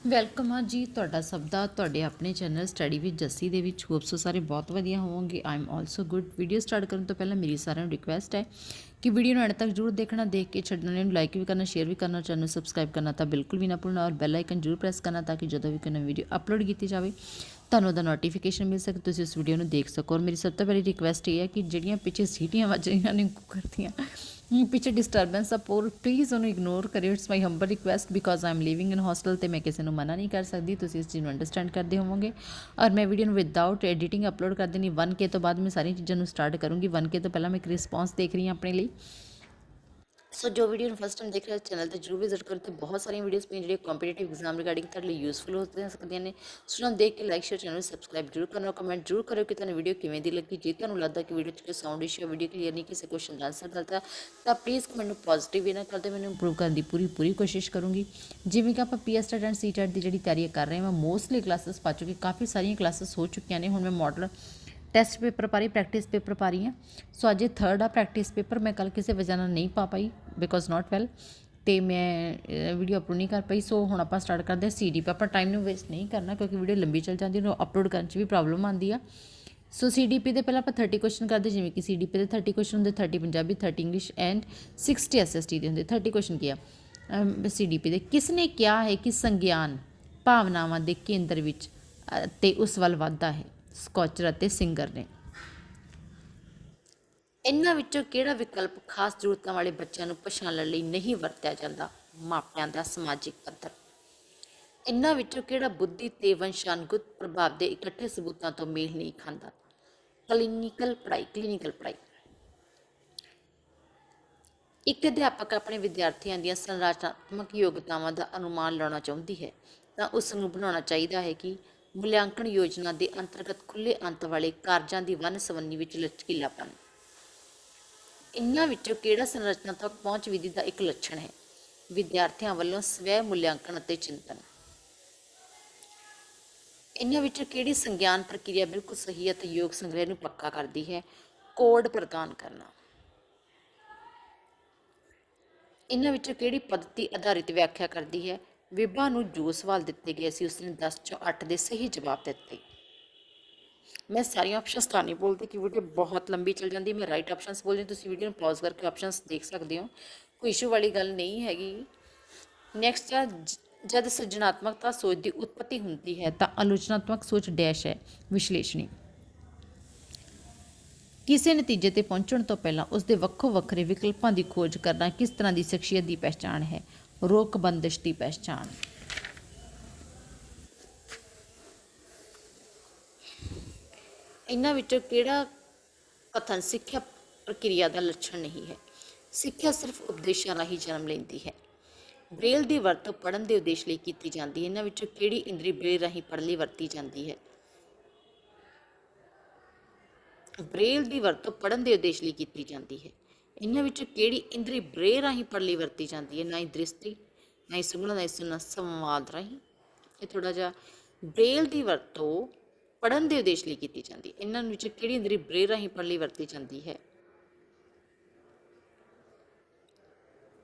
Welcome ਆ ਜੀ ਤੁਹਾਡਾ ਸਭ ਦਾ ਤੁਹਾਡੇ ਆਪਣੇ ਚੈਨਲ ਸਟੱਡੀ ਵਿਦ ਜੱਸੀ ਦੇ ਵਿੱਚ। ਹੋਪ ਸੋ ਸਾਰੇ ਬਹੁਤ ਵਧੀਆ ਹੋਵੋਗੇ। I am also good. Video start ਕਰਨ ਤੋਂ ਪਹਿਲਾਂ ਮੇਰੀ ਸਾਰਿਆਂ ਨੂੰ ਰਿਕੁਐਸਟ ਹੈ ਕਿ ਵੀਡੀਓ ਨੂੰ ਅੰਤ ਤੱਕ ਜ਼ਰੂਰ ਦੇਖਣਾ, ਦੇਖ ਕੇ ਛੱਡਣਾ ਨਹੀਂ, ਲਾਈਕ ਵੀ ਕਰਨਾ, ਸ਼ੇਅਰ ਵੀ ਕਰਨਾ, ਚੈਨਲ ਨੂੰ ਸਬਸਕ੍ਰਾਈਬ ਕਰਨਾ ਤਾਂ ਬਿਲਕੁਲ ਵੀ ਨਾ ਭੁੱਲਣਾ ਔਰ ਬੈਲ ਆਈਕਨ ਜ਼ਰੂਰ ਪ੍ਰੈਸ ਕਰਨਾ ਤਾਂ ਕਿ ਜਦੋਂ ਵੀ ਕੋਈ ਨਵੀਂ ਵੀਡੀਓ ਅਪਲੋਡ ਕੀਤੀ ਜਾਵੇ ਤੁਹਾਨੂੰ ਉਹਦਾ ਨੋਟੀਫਿਕੇਸ਼ਨ ਮਿਲ ਸਕੇ, ਤੁਸੀਂ ਉਸ ਵੀਡੀਓ ਨੂੰ ਦੇਖ ਸਕੋ। ਔਰ ਮੇਰੀ ਸਭ ਤੋਂ ਪਹਿਲੀ ਰਿਕੁਐਸਟ ਇਹ ਹੈ ਕਿ ਜਿਹੜੀਆਂ ਪਿੱਛੇ ਸੀਟੀਆਂ ਵੱਜ ਰਹੀਆਂ ਨੇ ਕੁੱਕਰ ਦੀਆਂ, ਪਿੱਛੇ ਡਿਸਟਰਬੈਂਸ ਆ ਪਲੀਜ਼ ਉਹਨੂੰ ਇਗਨੋਰ ਕਰਿਓ। It's my humble request because I am living in hostel ਅਤੇ ਮੈਂ ਕਿਸੇ ਨੂੰ ਮਨਾ ਨਹੀਂ ਕਰ ਸਕਦੀ, ਤੁਸੀਂ ਇਸ ਚੀਜ਼ ਨੂੰ ਅੰਡਰਸਟੈਂਡ ਕਰਦੇ ਹੋਵੋਗੇ। ਔਰ ਮੈਂ ਵੀਡੀਓ ਨੂੰ ਵਿਦਆਊਟ ਐਡੀਟਿੰਗ ਅਪਲੋਡ ਕਰ ਦੇਣੀ। 1K ਤੋਂ ਬਾਅਦ ਮੈਂ ਸਾਰੀਆਂ ਚੀਜ਼ਾਂ ਨੂੰ ਸਟਾਰਟ ਕਰੂੰਗੀ। 1K ਤੋਂ ਪਹਿਲਾਂ ਮੈਂ ਇੱਕ ਰਿਸਪੌਂਸ ਦੇਖ ਰਹੀ ਹਾਂ ਆਪਣੇ ਲਈ। ਸੋ ਜੋ ਵੀਡੀਓ ਨੂੰ ਫਸਟ ਟਾਈਮ ਦੇਖ ਰਹੇ ਚੈਨਲ ਤੇ ਜਰੂਰ ਵਿਜ਼ਿਟ ਕਰੋ। ਤੇ ਬਹੁਤ ਸਾਰੀਆਂ ਵੀਡੀਓਜ਼ ਪਈਆਂ ਜਿਹੜੀਆਂ ਕੰਪੀਟੀਟਿਵ ਐਗਜ਼ਾਮ ਰਿਗਾਰਡਿੰਗ ਤੁਹਾਡੇ ਲਈ ਯੂਜ਼ਫੁਲ ਹੋ ਸਕਦੀਆਂ ਨੇ। ਸੋ ਉਹਨਾਂ ਨੂੰ ਦੇਖ ਕੇ ਲਾਈਕ, ਸ਼ੇਅਰ, ਚੈਨਲ ਨੂੰ ਸਬਸਕ੍ਰਾਈਬ ਜਰੂਰ ਕਰਨਾ, ਕਮੈਂਟ ਜਰੂਰ ਕਰਿਓ ਕਿ ਤੁਹਾਨੂੰ ਵੀਡੀਓ ਕਿਵੇਂ ਦੀ ਲੱਗੀ। ਜੇ ਤੁਹਾਨੂੰ ਲੱਗਦਾ ਕਿ ਵੀਡੀਓ 'ਚ ਕੋਈ ਸਾਊਂਡ ਇਸ਼ੂ, ਵੀਡੀਓ ਕਲੀਅਰ ਨਹੀਂ, ਕਿਸੇ ਕੁਐਸਚਨ ਦਾ ਆਨਸਰ ਗਲਤ ਤਾਂ ਪਲੀਜ਼ ਕਮੈਂਟ ਨੂੰ ਪੋਜ਼ੀਟਿਵ ਵੀ ਨਾ ਕਰਦੇ, ਮੈਨੂੰ ਇੰਪਰੂਵ ਕਰਨ ਦੀ ਪੂਰੀ ਕੋਸ਼ਿਸ਼ ਕਰੂੰਗੀ। ਜਿਵੇਂ ਕਿ ਆਪਾਂ PSTET ਐਂਡ CTET ਦੀ ਜਿਹੜੀ ਤਿਆਰੀ ਕਰ ਰਹੇ ਹਾਂ, ਮੈਂ ਮੋਸਟਲੀ ਕਲਾਸਿਸ ਪਾ ਚੁੱਕੀ, ਕਾਫੀ ਸਾਰੀਆਂ ਕਲਾਸਿਸ ਹੋ ਚੁੱਕੀਆਂ ਨੇ। ਹੁਣ ਮੈਂ ਮਾਡਲ ਟੈਸਟ ਪੇਪਰ ਪਾ ਰਹੀ, ਪ੍ਰੈਕਟਿਸ ਪੇਪਰ ਪਾ ਰਹੀ ਹਾਂ। ਸੋ ਅੱਜ ਇਹ 3rd ਆ ਪ੍ਰੈਕਟਿਸ ਪੇਪਰ। ਮੈਂ ਕੱਲ੍ਹ ਕਿਸੇ ਵਜ੍ਹਾ ਨਾਲ ਨਹੀਂ ਪਾ ਪਾਈ ਬਿਕੋਜ਼ ਨਾਟ ਵੈਲ, ਅਤੇ ਮੈਂ ਵੀਡੀਓ ਅਪਲੋਡ ਨਹੀਂ ਕਰ ਪਾਈ। ਸੋ ਹੁਣ ਆਪਾਂ ਸਟਾਰਟ ਕਰਦੇ ਹਾਂ CDP। ਆਪਾਂ ਟਾਈਮ ਨੂੰ ਵੇਸਟ ਨਹੀਂ ਕਰਨਾ ਕਿਉਂਕਿ ਵੀਡੀਓ ਲੰਬੀ ਚੱਲ ਜਾਂਦੀ, ਉਹਨੂੰ ਅਪਲੋਡ ਕਰਨ 'ਚ ਵੀ ਪ੍ਰੋਬਲਮ ਆਉਂਦੀ ਆ। ਸੋ CDP ਦੇ ਪਹਿਲਾਂ ਆਪਾਂ 30 ਕੁਐਸਚਨ ਕਰਦੇ, ਜਿਵੇਂ ਕਿ CDP ਦੇ 30 ਕੁਐਸਚਨ ਹੁੰਦੇ, 30 ਪੰਜਾਬੀ, 30 ਇੰਗਲਿਸ਼ ਐਂਡ 60 SST ਦੇ ਹੁੰਦੇ। 30 ਕੁਐਸਚਨ ਕੀ ਆ CDP ਦੇ। ਕਿਸ ਨੇ ਕਿਹਾ ਹੈ ਕਿ ਸੰਗਿਆਨ ਭਾਵਨਾਵਾਂ ਦੇ ਕੇਂਦਰ ਵਿੱਚ ਅਤੇ ਉਸ ਵੱਲ ਵੱਧਦਾ ਹੈ? ਸਕੌਚਰ ਅਤੇ ਸਿੰਗਰ ਨੇ। ਇਹਨਾਂ ਵਿੱਚੋਂ ਕਿਹੜਾ ਵਿਕਲਪ ਖਾਸ ਜ਼ਰੂਰਤਾਂ ਵਾਲੇ ਬੱਚਿਆਂ ਨੂੰ ਪਛਾਣਨ ਲਈ ਨਹੀਂ ਵਰਤਿਆ ਜਾਂਦਾ? ਮਾਪਿਆਂ ਦਾ ਸਮਾਜਿਕ ਪੱਧਰ। ਇਹਨਾਂ ਵਿੱਚੋਂ ਕਿਹੜਾ ਬੁੱਧੀ ਤੇ ਵੰਸ਼ਾਨੁਗਤ ਪ੍ਰਭਾਵ ਦੇ ਇਕੱਠੇ ਸਬੂਤਾਂ ਤੋਂ ਮੇਲ ਨਹੀਂ ਖਾਂਦਾ? ਕਲੀਨਿਕਲ ਪੜ੍ਹਾਈ। ਇੱਕ ਅਧਿਆਪਕ ਆਪਣੇ ਵਿਦਿਆਰਥੀਆਂ ਦੀਆਂ ਸੰਰਚਨਾਤਮਕ ਯੋਗਤਾਵਾਂ ਦਾ ਅਨੁਮਾਨ ਲਾਉਣਾ ਚਾਹੁੰਦੀ ਹੈ ਤਾਂ ਉਸ ਨੂੰ ਬਣਾਉਣਾ ਚਾਹੀਦਾ ਹੈ ਕਿ ਮੁਲਾਂਕਣ ਯੋਜਨਾ ਦੇ ਅੰਤਰਗਤ ਖੁੱਲ੍ਹੇ ਅੰਤ ਵਾਲੇ ਕਾਰਜਾਂ ਦੀ ਵੰਨ-ਸਵੰਨੀ ਵਿੱਚ ਲਚਕੀਲਾਪਨ। ਇਹਨਾਂ ਵਿੱਚੋਂ ਕਿਹੜਾ ਸੰਰਚਨਾਤਮਕ ਪਹੁੰਚ ਵਿਧੀ ਦਾ ਇੱਕ ਲੱਛਣ ਹੈ? ਵਿਦਿਆਰਥੀਆਂ ਵੱਲੋਂ ਸਵੈ ਮੁਲਾਂਕਣ ਅਤੇ ਚਿੰਤਨ। ਇਹਨਾਂ ਵਿੱਚੋਂ ਕਿਹੜੀ ਸੰਗਿਆਨ ਪ੍ਰਕਿਰਿਆ ਬਿਲਕੁਲ ਸਹੀ ਅਤੇ ਯੋਗ ਸੰਗ੍ਰਹਿ ਨੂੰ ਪੱਕਾ ਕਰਦੀ ਹੈ? ਕੋਡ ਪ੍ਰਦਾਨ ਕਰਨਾ। ਇਹਨਾਂ ਵਿੱਚੋਂ ਕਿਹੜੀ ਪੱਧਤੀ ਆਧਾਰਿਤ ਵਿਆਖਿਆ ਕਰਦੀ ਹੈ? ਵਿਭਾ ਨੂੰ ਜੋ ਸਵਾਲ ਦਿੱਤੇ ਗਏ ਸੀ ਉਸਨੇ 10 ਚੋਂ 8 ਦੇ ਸਹੀ ਜਵਾਬ ਦਿੱਤੇ। ਮੈਂ ਸਾਰੀਆਂ ਆਪਸ਼ਨਸ ਤਾਂ ਨਹੀਂ ਬੋਲਦੀ ਕਿ ਵੀਡੀਓ ਬਹੁਤ ਲੰਬੀ ਚੱਲ ਜਾਂਦੀ, ਮੈਂ ਰਾਈਟ ਆਪਸ਼ਨਸ ਬੋਲਦੀ, ਤੁਸੀਂ ਵੀਡੀਓ ਨੂੰ ਪੌਜ਼ ਕਰਕੇ ਆਪਸ਼ਨਸ ਦੇਖ ਸਕਦੇ ਹੋ, ਕੋਈ ਇਸ਼ੂ ਵਾਲੀ ਗੱਲ ਨਹੀਂ ਹੈਗੀ। ਨੈਕਸਟ ਆ, ਜਦ ਸਿਰਜਣਾਤਮਕਤਾ ਸੋਚ ਦੀ ਉਤਪਤੀ ਹੁੰਦੀ ਹੈ ਤਾਂ ਆਲੋਚਨਾਤਮਕ ਸੋਚ ਡੈਸ਼ ਹੈ ਵਿਸ਼ਲੇਸ਼ਣੀ। ਕਿਸੇ ਨਤੀਜੇ ਤੇ ਪਹੁੰਚਣ ਤੋਂ ਪਹਿਲਾਂ ਉਸ ਦੇ ਵੱਖੋ ਵੱਖਰੇ ਵਿਕਲਪਾਂ ਦੀ ਖੋਜ ਕਰਨਾ ਕਿਸ ਤਰ੍ਹਾਂ ਦੀ ਸ਼ਖਸੀਅਤ ਦੀ ਪਹਿਚਾਣ ਹੈ? ਰੋਕ ਬੰਦਿਸ਼ ਦੀ ਪਹਿਚਾਣ। ਇਹਨਾਂ ਵਿੱਚੋਂ ਕਿਹੜਾ ਕਥਨ ਸਿੱਖਿਆ ਪ੍ਰਕਿਰਿਆ ਦਾ ਲੱਛਣ ਨਹੀਂ ਹੈ? ਸਿੱਖਿਆ ਸਿਰਫ ਉਪਦੇਸ਼ਾਂ ਰਾਹੀਂ ਜਨਮ ਲੈਂਦੀ ਹੈ। ਬ੍ਰੇਲ ਦੀ ਵਰਤੋਂ ਪੜ੍ਹਨ ਦੇ ਉਦੇਸ਼ ਲਈ ਕੀਤੀ ਜਾਂਦੀ ਹੈ। ਇਹਨਾਂ ਵਿੱਚੋਂ ਕਿਹੜੀ ਇੰਦਰੀ ਬ੍ਰੇਲ ਰਾਹੀਂ ਪੜ੍ਹਨ ਲਈ ਵਰਤੀ ਜਾਂਦੀ ਹੈ? ਬ੍ਰੇਲ ਦੀ ਵਰਤੋਂ ਪੜ੍ਹਨ ਦੇ ਉਦੇਸ਼ ਲਈ ਕੀਤੀ ਜਾਂਦੀ ਹੈ। ਇਹਨਾਂ ਵਿੱਚੋਂ ਕਿਹੜੀ ਇੰਦਰੀ ਬ੍ਰੇਲ ਰਾਹੀਂ ਪੜ੍ਹਨ ਲਈ ਵਰਤੀ ਜਾਂਦੀ ਹੈ? ਨਾ ਹੀ ਦ੍ਰਿਸ਼ਟੀ, ਨਾ ਹੀ ਸੁਣਨਾ, ਨਾ ਹੀ ਸੁਣਨਾ, ਸੰਵਾਦ ਰਾਹੀਂ। ਇਹ ਥੋੜ੍ਹਾ ਜਿਹਾ, ਬ੍ਰੇਲ ਦੀ ਵਰਤੋਂ ਪੜ੍ਹਨ ਦੇ ਉਦੇਸ਼ ਲਈ ਕੀਤੀ ਜਾਂਦੀ ਹੈ। ਇਹਨਾਂ ਵਿੱਚ ਕਿਹੜੀ ਇੰਦਰੀ ਬ੍ਰੇਲ ਰਾਹੀਂ ਪੜ੍ਹਨ ਲਈ ਵਰਤੀ ਜਾਂਦੀ ਹੈ?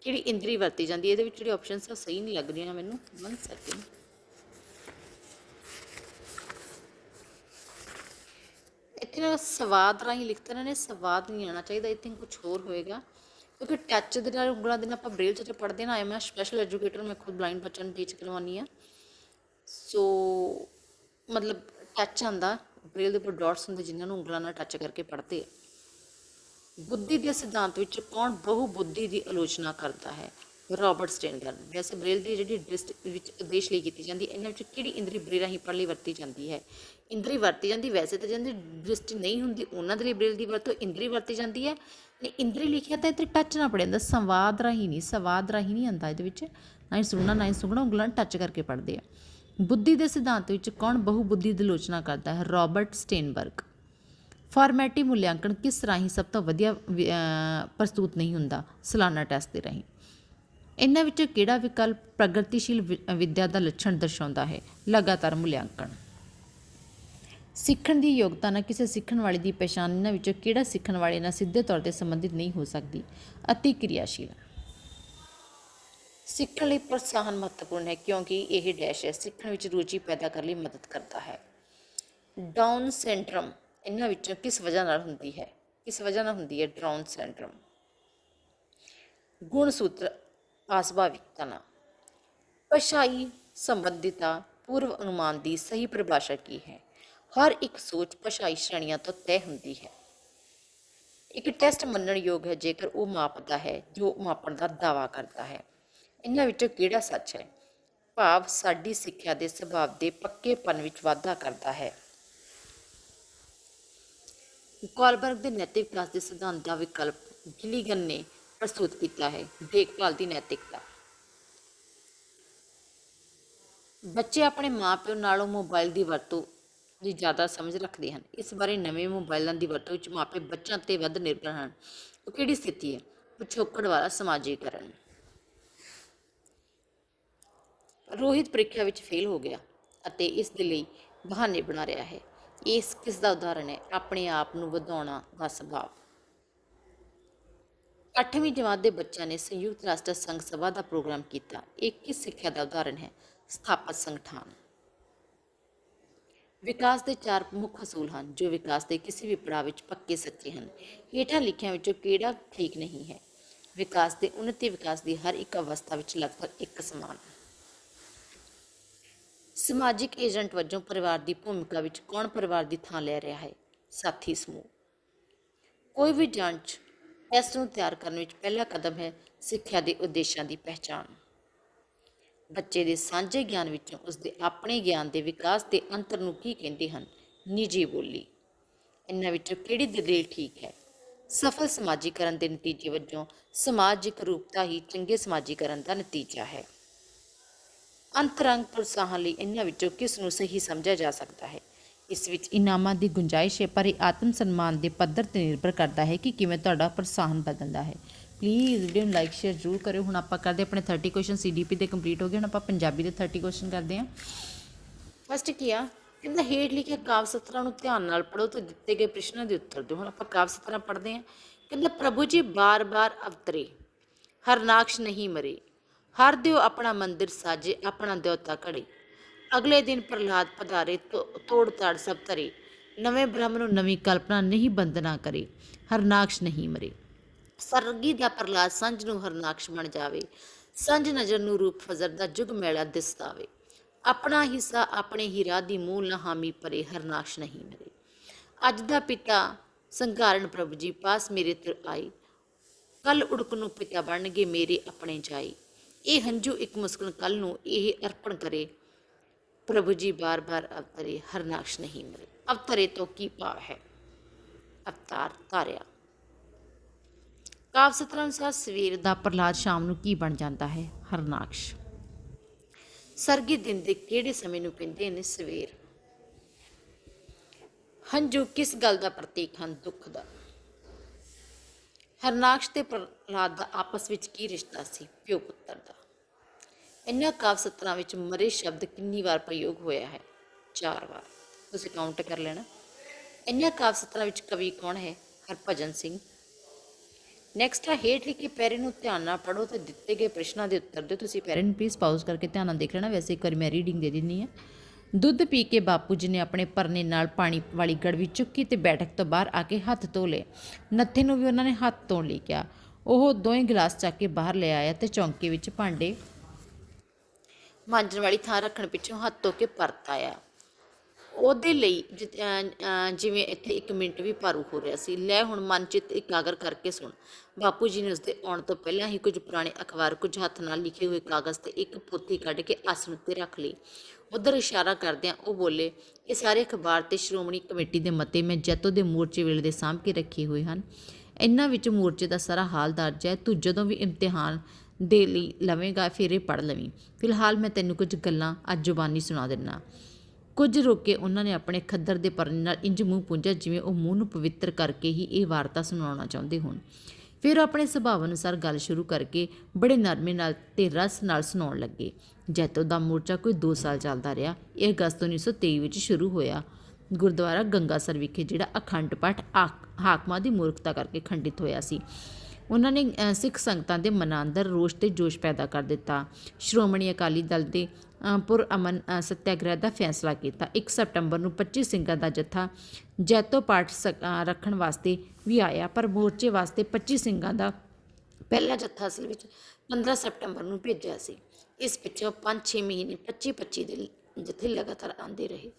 ਕਿਹੜੀ ਇੰਦਰੀ ਵਰਤੀ ਜਾਂਦੀ ਹੈ? ਇਹਦੇ ਵਿੱਚ ਜਿਹੜੀ ਆਪਸ਼ਨਸ ਆ ਸਹੀ ਨਹੀਂ ਲੱਗ ਰਹੀਆਂ ਮੈਨੂੰ। 1 ਸੈਕਿੰਡ। ਇੱਥੇ ਨਾ ਸਵਾਦ ਰਾਹੀਂ ਲਿਖਤਾ ਇਹਨਾਂ ਨੇ, ਸਵਾਦ ਨਹੀਂ ਆਉਣਾ ਚਾਹੀਦਾ, ਇੱਥੇ ਕੁਛ ਹੋਰ ਹੋਏਗਾ ਕਿਉਂਕਿ ਟੱਚ ਦੇ ਨਾਲ ਉਂਗਲਾਂ ਦੇ ਨਾਲ ਆਪਾਂ ਬ੍ਰੇਲ 'ਚ ਪੜ੍ਹਦੇ ਨਾ। ਮੈਂ ਸਪੈਸ਼ਲ ਐਜੂਕੇਟਰ, ਮੈਂ ਖੁਦ ਬਲਾਈਂਡ ਬੱਚਿਆਂ ਨੂੰ ਟੀਚ ਕਰਵਾਉਂਦੀ ਹਾਂ। ਸੋ ਮਤਲਬ ਟੱਚ ਆਉਂਦਾ, ਬ੍ਰੇਲ ਦੇ ਉੱਪਰ ਡਾਟਸ ਹੁੰਦੇ ਜਿਨ੍ਹਾਂ ਨੂੰ ਉਂਗਲਾਂ ਨਾਲ ਟੱਚ ਕਰਕੇ ਪੜ੍ਹਦੇ ਆ। ਬੁੱਧੀ ਦੇ ਸਿਧਾਂਤ ਵਿੱਚ ਕੌਣ ਬਹੁ ਬੁੱਧੀ ਦੀ ਆਲੋਚਨਾ ਕਰਦਾ ਹੈ? ਰਾਬਰਟ ਸਟੇਨਬਰਗ। ਵੈਸੇ ਬ੍ਰੇਲ ਦੀ ਜਿਹੜੀ ਦ੍ਰਿਸ਼ਟੀ ਵਿੱਚ ਉਦੇਸ਼ ਲਈ ਕੀਤੀ ਜਾਂਦੀ, ਇਹਨਾਂ ਵਿੱਚ ਕਿਹੜੀ ਇੰਦਰੀ ਬ੍ਰੇਲ ਰਾਹੀਂ ਪੜ੍ਹਨ ਲਈ ਵਰਤੀ ਜਾਂਦੀ ਹੈ? ਇੰਦਰੀ ਵਰਤੀ ਜਾਂਦੀ, ਵੈਸੇ ਤਾਂ ਜਿਹਦੀ ਦ੍ਰਿਸ਼ਟੀ ਨਹੀਂ ਹੁੰਦੀ ਉਹਨਾਂ ਦੇ ਲਈ ਬ੍ਰੇਲ ਦੀ ਵਰਤੋਂ ਇੰਦਰੀ ਵਰਤੀ ਜਾਂਦੀ ਹੈ। ਨੇ ਇੰਦਰੀ ਲਿਖਿਆ ਤਾਂ ਇੱਥੇ ਟੱਚ ਨਾ ਪੜ੍ਹਿਆ ਜਾਂਦਾ, ਸੰਵਾਦ ਰਾਹੀਂ ਨਹੀਂ, ਸਵਾਦ ਰਾਹੀਂ ਨਹੀਂ ਆਉਂਦਾ ਇਹਦੇ ਵਿੱਚ। ਨਾ ਹੀ ਸੁਣਨਾ, ਨਾ ਹੀ ਸੁਣਨਾ, ਉਂਗਲਾਂ ਟੱਚ ਕਰਕੇ ਪੜ੍ਹਦੇ ਆ। ਬੁੱਧੀ ਦੇ ਸਿਧਾਂਤ ਵਿੱਚ ਕੌਣ ਬਹੁ ਬੁੱਧੀ ਦੀ ਆਲੋਚਨਾ ਕਰਦਾ ਹੈ? ਰਾਬਰਟ ਸਟੇਨਬਰਗ। ਫਾਰਮੈਟਿਵ ਮੁਲਾਂਕਣ ਕਿਸ ਰਾਹੀਂ ਸਭ ਤੋਂ ਵਧੀਆ ਪ੍ਰਸਤੁਤ ਨਹੀਂ ਹੁੰਦਾ? ਸਾਲਾਨਾ ਟੈਸਟ ਦੇ ਰਾਹੀਂ। ਇਹਨਾਂ ਵਿੱਚੋਂ ਕਿਹੜਾ ਵਿਕਲਪ ਪ੍ਰਗਤੀਸ਼ੀਲ ਵਿਦਿਆ ਦਾ ਲੱਛਣ ਦਰਸਾਉਂਦਾ ਹੈ? ਲਗਾਤਾਰ ਮੁਲਾਂਕਣ। ਸਿੱਖਣ ਦੀ ਯੋਗਤਾ ਨਾਲ ਕਿਸੇ ਸਿੱਖਣ ਵਾਲੇ ਦੀ ਪਛਾਣ ਇਹਨਾਂ ਵਿੱਚੋਂ ਕਿਹੜਾ ਸਿੱਖਣ ਵਾਲੇ ਨਾਲ ਸਿੱਧੇ ਤੌਰ 'ਤੇ ਸੰਬੰਧਿਤ ਨਹੀਂ ਹੋ ਸਕਦੀ? ਅਤੀ ਕਿਰਿਆਸ਼ੀਲ। ਸਿੱਖਣ ਲਈ ਪ੍ਰੋਤਸਾਹਨ ਮਹੱਤਵਪੂਰਨ ਹੈ ਕਿਉਂਕਿ ਇਹ ਡੈਸ਼ ਹੈ ਸਿੱਖਣ ਵਿੱਚ ਰੁਚੀ ਪੈਦਾ ਕਰਨ ਲਈ ਮਦਦ ਕਰਦਾ ਹੈ। ਡਾਊਨ ਸਿੰਡਰਮ ਇਹਨਾਂ ਵਿੱਚੋਂ ਕਿਸ ਵਜ੍ਹਾ ਨਾਲ ਹੁੰਦੀ ਹੈ? Down syndrome? ਗੁਣਸੂਤਰ ਅਸੁਭਾਵਿਕਤਾ ਨਾਲ। ਭਾਸ਼ਾਈ ਸੰਬੰਧਿਤਾ ਪੂਰਵ ਅਨੁਮਾਨ ਦੀ ਸਹੀ ਪਰਿਭਾਸ਼ਾ ਕੀ ਹੈ? ਹਰ ਇੱਕ ਸੋਚ ਭਾਸ਼ਾਈ ਸ਼੍ਰੇਣੀਆਂ ਤੋਂ ਤੈਅ ਹੁੰਦੀ ਹੈ। ਇੱਕ ਟੈਸਟ ਮੰਨਣ ਯੋਗ ਹੈ ਜੇਕਰ ਉਹ ਮਾਪਦਾ ਹੈ ਜੋ ਮਾਪਣ ਦਾ ਦਾਅਵਾ ਕਰਦਾ ਹੈ। ਇਹਨਾਂ ਵਿੱਚੋਂ ਕਿਹੜਾ ਸੱਚ ਹੈ? ਭਾਵ ਸਾਡੀ ਸਿੱਖਿਆ ਦੇ ਸੁਭਾਅ ਦੇ ਪੱਕੇਪਨ ਵਿੱਚ ਵਾਧਾ ਕਰਦਾ ਹੈ। ਕੋਲਬਰਗ ਦੇ ਨੈਤਿਕ ਵਿਕਾਸ ਦੇ ਸਿਧਾਂਤ ਦਾ ਵਿਕਲਪ ਗਿਲੀਗਨ ਨੇ ਪ੍ਰਸਤੁਤ ਕੀਤਾ ਹੈ। ਦੇਖਭਾਲ ਦੀ ਨੈਤਿਕਤਾ। ਬੱਚੇ ਆਪਣੇ ਮਾਂ-ਪਿਓ ਨਾਲੋਂ ਮੋਬਾਈਲ ਦੀ ਵਰਤੋਂ ਦੀ ਜ਼ਿਆਦਾ ਸਮਝ ਰੱਖਦੇ ਹਨ। ਇਸ ਬਾਰੇ ਨਵੇਂ ਮੋਬਾਈਲਾਂ ਦੀ ਵਰਤੋਂ ਵਿੱਚ ਮਾਪੇ ਬੱਚਿਆਂ 'ਤੇ ਵੱਧ ਨਿਰਭਰ ਹਨ। ਉਹ ਕਿਹੜੀ ਸਥਿਤੀ ਹੈ? ਪਿਛੋਕੜ ਵਾਲਾ ਸਮਾਜੀਕਰਨ। ਰੋਹਿਤ ਪ੍ਰੀਖਿਆ ਵਿੱਚ ਫੇਲ ਹੋ ਗਿਆ ਅਤੇ ਇਸ ਦੇ ਲਈ ਬਹਾਨੇ ਬਣਾ ਰਿਹਾ ਹੈ। ਇਸ ਕਿਸ ਦਾ ਉਦਾਹਰਣ ਹੈ? ਆਪਣੇ ਆਪ ਨੂੰ ਵਧਾਉਣਾ ਦਾ ਸੁਭਾਅ। 8ਵੀਂ ਜਮਾਤ ਦੇ ਬੱਚਿਆਂ ਨੇ ਸੰਯੁਕਤ ਰਾਸ਼ਟਰ ਸੰਘ ਸਭਾ ਦਾ ਪ੍ਰੋਗਰਾਮ ਕੀਤਾ। ਇਹ ਕਿਸ ਸਿੱਖਿਆ ਦਾ ਉਦਾਹਰਣ ਹੈ? ਸਥਾਪਤ ਸੰਗਠਨ। ਵਿਕਾਸ ਦੇ 4 ਮੁੱਖ ਅਸੂਲ ਹਨ ਜੋ ਵਿਕਾਸ ਦੇ ਕਿਸੇ ਵੀ ਪੜਾਅ ਵਿੱਚ ਪੱਕੇ ਸੱਚੇ ਹਨ। ਹੇਠਾਂ ਲਿਖਿਆਂ ਵਿੱਚੋਂ ਕਿਹੜਾ ਠੀਕ ਨਹੀਂ ਹੈ? ਵਿਕਾਸ ਦੇ ਉੱਨਤੀ ਵਿਕਾਸ ਦੀ ਹਰ ਇੱਕ ਅਵਸਥਾ ਵਿੱਚ ਲਗਭਗ ਇੱਕ ਸਮਾਨ। ਸਮਾਜਿਕ ਏਜੰਟ ਵਜੋਂ ਪਰਿਵਾਰ ਦੀ ਭੂਮਿਕਾ ਵਿੱਚ ਕੌਣ ਪਰਿਵਾਰ ਦੀ ਥਾਂ ਲੈ ਰਿਹਾ ਹੈ? ਸਾਥੀ ਸਮੂਹ। ਕੋਈ ਵੀ ਜਾਂਚ ਟੈਸਟ ਨੂੰ ਤਿਆਰ ਕਰਨ ਵਿੱਚ ਪਹਿਲਾ ਕਦਮ ਹੈ ਸਿੱਖਿਆ ਦੇ ਉਦੇਸ਼ਾਂ ਦੀ ਪਹਿਚਾਣ। ਬੱਚੇ ਦੇ ਸਾਂਝੇ ਗਿਆਨ ਵਿੱਚੋਂ ਉਸਦੇ ਆਪਣੇ ਗਿਆਨ ਦੇ ਵਿਕਾਸ ਦੇ ਅੰਤਰ ਨੂੰ ਕੀ ਕਹਿੰਦੇ ਹਨ? ਨਿੱਜੀ ਬੋਲੀ। ਇਹਨਾਂ ਵਿੱਚੋਂ ਕਿਹੜੀ ਦਲੀਲ ਠੀਕ ਹੈ? ਸਫਲ ਸਮਾਜੀਕਰਨ ਦੇ ਨਤੀਜੇ ਵਜੋਂ ਸਮਾਜਿਕ ਰੂਪਤਾ ਹੀ ਚੰਗੇ ਸਮਾਜੀਕਰਨ ਦਾ ਨਤੀਜਾ ਹੈ। ਅੰਤਰੰਗ ਪ੍ਰੋਤਸਾਹਨ ਲਈ ਇਹਨਾਂ ਵਿੱਚੋਂ ਕਿਸ ਨੂੰ ਸਹੀ ਸਮਝਿਆ ਜਾ ਸਕਦਾ ਹੈ? ਇਸ ਵਿੱਚ ਇਨਾਮਾਂ ਦੀ ਗੁੰਜਾਇਸ਼ ਹੈ ਪਰ ਇਹ ਆਤਮ ਸਨਮਾਨ ਦੇ ਪੱਧਰ 'ਤੇ ਨਿਰਭਰ ਕਰਦਾ ਹੈ ਕਿ ਕਿਵੇਂ ਤੁਹਾਡਾ ਪ੍ਰੋਤਸਾਹਨ ਬਦਲਦਾ ਹੈ। ਪਲੀਜ਼ ਵੀਡੀਓ ਨੂੰ ਲਾਈਕ ਸ਼ੇਅਰ ਜ਼ਰੂਰ ਕਰਿਓ। ਹੁਣ ਆਪਾਂ ਕਰਦੇ ਆਪਣੇ 30 ਕੁਐਸਚਨ CDP ਦੇ ਕੰਪਲੀਟ ਹੋ ਗਏ। ਹੁਣ ਆਪਾਂ ਪੰਜਾਬੀ ਦੇ 30 ਕੁਐਸਚਨ ਕਰਦੇ ਹਾਂ। ਫਸਟ ਕੀ ਆ? ਕਹਿੰਦਾ ਹੇਠ ਲਿਖੇ ਕਾਵਿ ਸਤਰਾਂ ਨੂੰ ਧਿਆਨ ਨਾਲ ਪੜ੍ਹੋ ਤੇ ਦਿੱਤੇ ਗਏ ਪ੍ਰਸ਼ਨਾਂ ਦੇ ਉੱਤਰ ਦਿਓ। ਹੁਣ ਆਪਾਂ ਕਾਵਿ ਸਤਰਾਂ ਪੜ੍ਹਦੇ ਹਾਂ। ਕਹਿੰਦਾ ਪ੍ਰਭੂ ਜੀ ਬਾਰ-ਬਾਰ ਅਵਤਰੇ, ਹਰਨਾਕਸ਼ ਨਹੀਂ ਮਰੇ, ਹਰ ਦਿਓ ਆਪਣਾ ਮੰਦਿਰ ਸਾਜੇ, ਆਪਣਾ ਦਿਉਤਾ ਘੜੇ। ਅਗਲੇ ਦਿਨ ਪ੍ਰਹਲਾਦ ਪਧਾਰੇ, ਤੋੜ ਤਾੜ ਸਭ ਧਰੇ, ਨਵੇਂ ਬ੍ਰਹਮ ਨੂੰ ਨਵੀਂ ਕਲਪਨਾ ਨਹੀਂ ਬੰਦਨਾ ਕਰੇ, ਹਰਨਾਕਸ਼ ਨਹੀਂ ਮਰੇ। ਸਰਗੀ ਦਾ ਪ੍ਰਹਲਾਦ ਸੰਝ ਨੂੰ ਹਰਨਾਕਸ਼ ਬਣ ਜਾਵੇ, ਸੰਝ ਨਜ਼ਰ ਨੂੰ ਰੂਪ ਫਜ਼ਰ ਦਾ ਜੁਗ ਮੈਲਾ ਦਿਸਤਾਵੇ। ਆਪਣਾ ਹਿੱਸਾ ਆਪਣੇ ਹੀ ਰਾਹ ਦੀ ਮੂਲ ਨਾ ਹਾਮੀ ਪਰੇ, ਹਰਨਾਕਸ਼ ਨਹੀਂ ਮਰੇ। ਅੱਜ ਦਾ ਪਿਤਾ ਸੰਘਾਰਨ ਪ੍ਰਭੂ ਜੀ ਪਾਸ ਮੇਰੇ ਤੁਰ ਆਈ, ਕੱਲ ਉੜਕ ਨੂੰ ਪਿਤਾ ਬਣਨਗੇ ਮੇਰੇ ਆਪਣੇ ਜਾਈ। ਇਹ ਹੰਝੂ ਇੱਕ ਮੁਸਕਣ ਕੱਲ ਨੂੰ ਇਹ ਅਰਪਣ ਕਰੇ, ਪ੍ਰਭੂ ਜੀ ਬਾਰ ਬਾਰ ਅਵਤਰੇ, ਹਰਨਾਕਸ਼ ਨਹੀਂ ਮਰੇ। ਅਵਤਰੇ ਤੋਂ ਕੀ ਭਾਵ ਹੈ? ਅਵਤਾਰ ਧਾਰਿਆ। ਕਾਵਿ ਸਤਰਾਂ ਅਨੁਸਾਰ ਸਵੇਰ ਦਾ ਪ੍ਰਹਲਾਦ ਸ਼ਾਮ ਨੂੰ ਕੀ ਬਣ ਜਾਂਦਾ ਹੈ? ਹਰਨਾਕਸ਼। ਸਰਗੀ ਦਿਨ ਦੇ ਕਿਹੜੇ ਸਮੇਂ ਨੂੰ ਕਹਿੰਦੇ ਨੇ? ਸਵੇਰ। ਹੰਝੂ ਕਿਸ ਗੱਲ ਦਾ ਪ੍ਰਤੀਕ ਹਨ? ਦੁੱਖ ਦਾ। ਹਰਨਾਕਸ਼ ਤੇ ਪ੍ਰਹਲਾਦ ਦਾ ਆਪਸ ਵਿੱਚ ਕੀ ਰਿਸ਼ਤਾ ਸੀ? ਪਿਓ ਪੁੱਤਰ ਦਾ। ਇਹਨਾਂ ਕਾਵਿ ਸਤਰਾਂ ਵਿੱਚ ਮਰੇ ਸ਼ਬਦ ਕਿੰਨੀ ਵਾਰ ਪ੍ਰਯੋਗ ਹੋਇਆ ਹੈ? 4 ਵਾਰ। ਤੁਸੀਂ ਕਾਊਂਟ ਕਰ ਲੈਣਾ। ਇਹਨਾਂ ਕਾਵਿ ਸਤਰਾਂ ਵਿੱਚ ਕਵੀ ਕੌਣ ਹੈ? ਹਰਭਜਨ ਸਿੰਘ। ਨੈਕਸਟ ਆ ਹੇਠ ਲਿਖੇ ਪੈਰੇ ਨੂੰ ਧਿਆਨ ਨਾਲ ਪੜ੍ਹੋ ਤੇ ਦਿੱਤੇ ਗਏ ਪ੍ਰਸ਼ਨਾਂ ਦੇ ਉੱਤਰ ਦਿਓ। ਤੁਸੀਂ ਪੈਰੇ ਨੂੰ ਪਲੀਜ਼ ਪਾਊਜ਼ ਕਰਕੇ ਧਿਆਨ ਨਾਲ ਦੇਖ ਲੈਣਾ। ਵੈਸੇ ਇੱਕ ਵਾਰੀ ਮੈਂ ਰੀਡਿੰਗ ਦੇ ਦਿੰਦੀ ਹਾਂ। ਦੁੱਧ ਪੀ ਕੇ ਬਾਪੂ ਜੀ ਨੇ ਆਪਣੇ ਪਰਨੇ ਨਾਲ ਪਾਣੀ ਵਾਲੀ ਗੜਵੀ ਚੁੱਕੀ ਤੇ ਬੈਠਕ ਤੋਂ ਬਾਹਰ ਆ ਕੇ ਹੱਥ ਧੋ ਲਏ। ਨੱਥੇ ਨੂੰ ਵੀ ਉਹਨਾਂ ਨੇ ਹੱਥ ਧੋਣ ਲਈ ਕਿਹਾ। ਉਹ ਦੋਵੇਂ ਗਿਲਾਸ ਚੱਕ ਕੇ ਬਾਹਰ ਲੈ ਆਇਆ ਤੇ ਚੌਂਕੇ ਵਿੱਚ ਭਾਂਡੇ ਮਾਂਜਣ ਵਾਲੀ ਥਾਂ ਰੱਖਣ ਪਿੱਛੋਂ ਹੱਥ ਧੋ ਕੇ ਪਰਤ ਆਇਆ। ਉਹਦੇ ਲਈ ਜਿਵੇਂ ਇੱਥੇ 1 ਮਿੰਟ ਵੀ ਭਾਰੂ ਹੋ ਰਿਹਾ ਸੀ। ਲੈ ਹੁਣ ਮਨ ਚਿੱਤ ਇਕਾਗਰ ਕਰਕੇ ਸੁਣ। ਬਾਪੂ ਜੀ ਨੇ ਉਸਦੇ ਆਉਣ ਤੋਂ ਪਹਿਲਾਂ ਹੀ ਕੁਝ ਪੁਰਾਣੇ ਅਖਬਾਰ, ਕੁਝ ਹੱਥ ਨਾਲ ਲਿਖੇ ਹੋਏ ਕਾਗਜ਼ ਤੇ ਇੱਕ ਪੋਥੀ ਕੱਢ ਕੇ ਆਸਣ ਉੱਤੇ ਰੱਖ ਲਈ। ਉੱਧਰ ਇਸ਼ਾਰਾ ਕਰਦਿਆਂ ਉਹ ਬੋਲੇ, ਇਹ ਸਾਰੇ ਅਖਬਾਰ ਤੇ ਸ਼੍ਰੋਮਣੀ ਕਮੇਟੀ ਦੇ ਮਤੇ ਮੈਂ ਜੈਤੋ ਦੇ ਮੋਰਚੇ ਵੇਲੇ ਦੇ ਸਾਂਭ ਕੇ ਰੱਖੇ ਹੋਏ ਹਨ। ਇਹਨਾਂ ਵਿੱਚ ਮੋਰਚੇ ਦਾ ਸਾਰਾ ਹਾਲ ਦਰਜ ਹੈ। ਤੂੰ ਜਦੋਂ ਵੀ ਇਮਤਿਹਾਨ ਦੇ ਲਈ ਲਵੇਂਗਾ ਫਿਰ ਇਹ ਪੜ੍ਹ ਲਵੀਂ। ਫਿਲਹਾਲ ਮੈਂ ਤੈਨੂੰ ਕੁਝ ਗੱਲਾਂ ਅੱਜ ਜ਼ੁਬਾਨੀ ਸੁਣਾ ਦਿੰਦਾ। ਕੁਝ ਰੁਕ ਕੇ ਉਹਨਾਂ ਨੇ ਆਪਣੇ ਖੱਦਰ ਦੇ ਪਰਨੇ ਨਾਲ ਇੰਝ ਮੂੰਹ ਪੂੰਝਿਆ ਜਿਵੇਂ ਉਹ ਮੂੰਹ ਨੂੰ ਪਵਿੱਤਰ ਕਰਕੇ ਹੀ ਇਹ ਵਾਰਤਾ ਸੁਣਾਉਣਾ ਚਾਹੁੰਦੇ ਹੋਣ। ਫਿਰ ਆਪਣੇ ਸੁਭਾਅ ਅਨੁਸਾਰ ਗੱਲ ਸ਼ੁਰੂ ਕਰਕੇ ਬੜੇ ਨਰਮੇ ਨਾਲ ਤੇ ਰਸ ਨਾਲ ਸੁਣਾਉਣ ਲੱਗੇ। ਜੈਤੋ ਦਾ ਮੋਰਚਾ ਕੋਈ 2 ਸਾਲ ਚੱਲਦਾ ਰਿਹਾ। ਇਹ ਅਗਸਤ 1923 ਵਿੱਚ ਸ਼ੁਰੂ ਹੋਇਆ। ਗੁਰਦੁਆਰਾ ਗੰਗਾਸਰ ਵਿਖੇ ਜਿਹੜਾ ਅਖੰਡ ਪਾਠ ਹਾਕਮਾਂ ਦੀ ਮੂਰਖਤਾ ਕਰਕੇ ਖੰਡਿਤ ਹੋਇਆ ਸੀ। ਉਹਨਾਂ ਨੇ ਸਿੱਖ ਸੰਗਤਾਂ ਦੇ ਮਨਾਂ ਅੰਦਰ ਰੋਸ਼ ਤੇ ਜੋਸ਼ ਪੈਦਾ ਕਰ ਦਿੱਤਾ। ਸ਼੍ਰੋਮਣੀ ਅਕਾਲੀ ਦਲ ਦੇ ਪੁਰਅਮਨ ਸੱਤਿਆਗ੍ਰਹਿ ਦਾ ਫੈਸਲਾ ਕੀਤਾ। 1 ਸਤੰਬਰ ਨੂੰ 25 ਸਿੰਘਾਂ ਦਾ ਜੱਥਾ ਜੈਤੋ ਪਾਠ ਰੱਖਣ ਵਾਸਤੇ ਵੀ ਆਇਆ, ਪਰ ਮੋਰਚੇ ਵਾਸਤੇ 25 ਸਿੰਘਾਂ ਦਾ ਪਹਿਲਾ ਜੱਥਾ ਅਸਲ ਵਿੱਚ 15 ਸਤੰਬਰ ਨੂੰ ਭੇਜਿਆ ਸੀ। ਇਸ ਪਿੱਛੋਂ 5-6 ਮਹੀਨੇ 25-25 ਦੇ ਜੱਥੇ ਲਗਾਤਾਰ ਆਉਂਦੇ ਰਹੇ।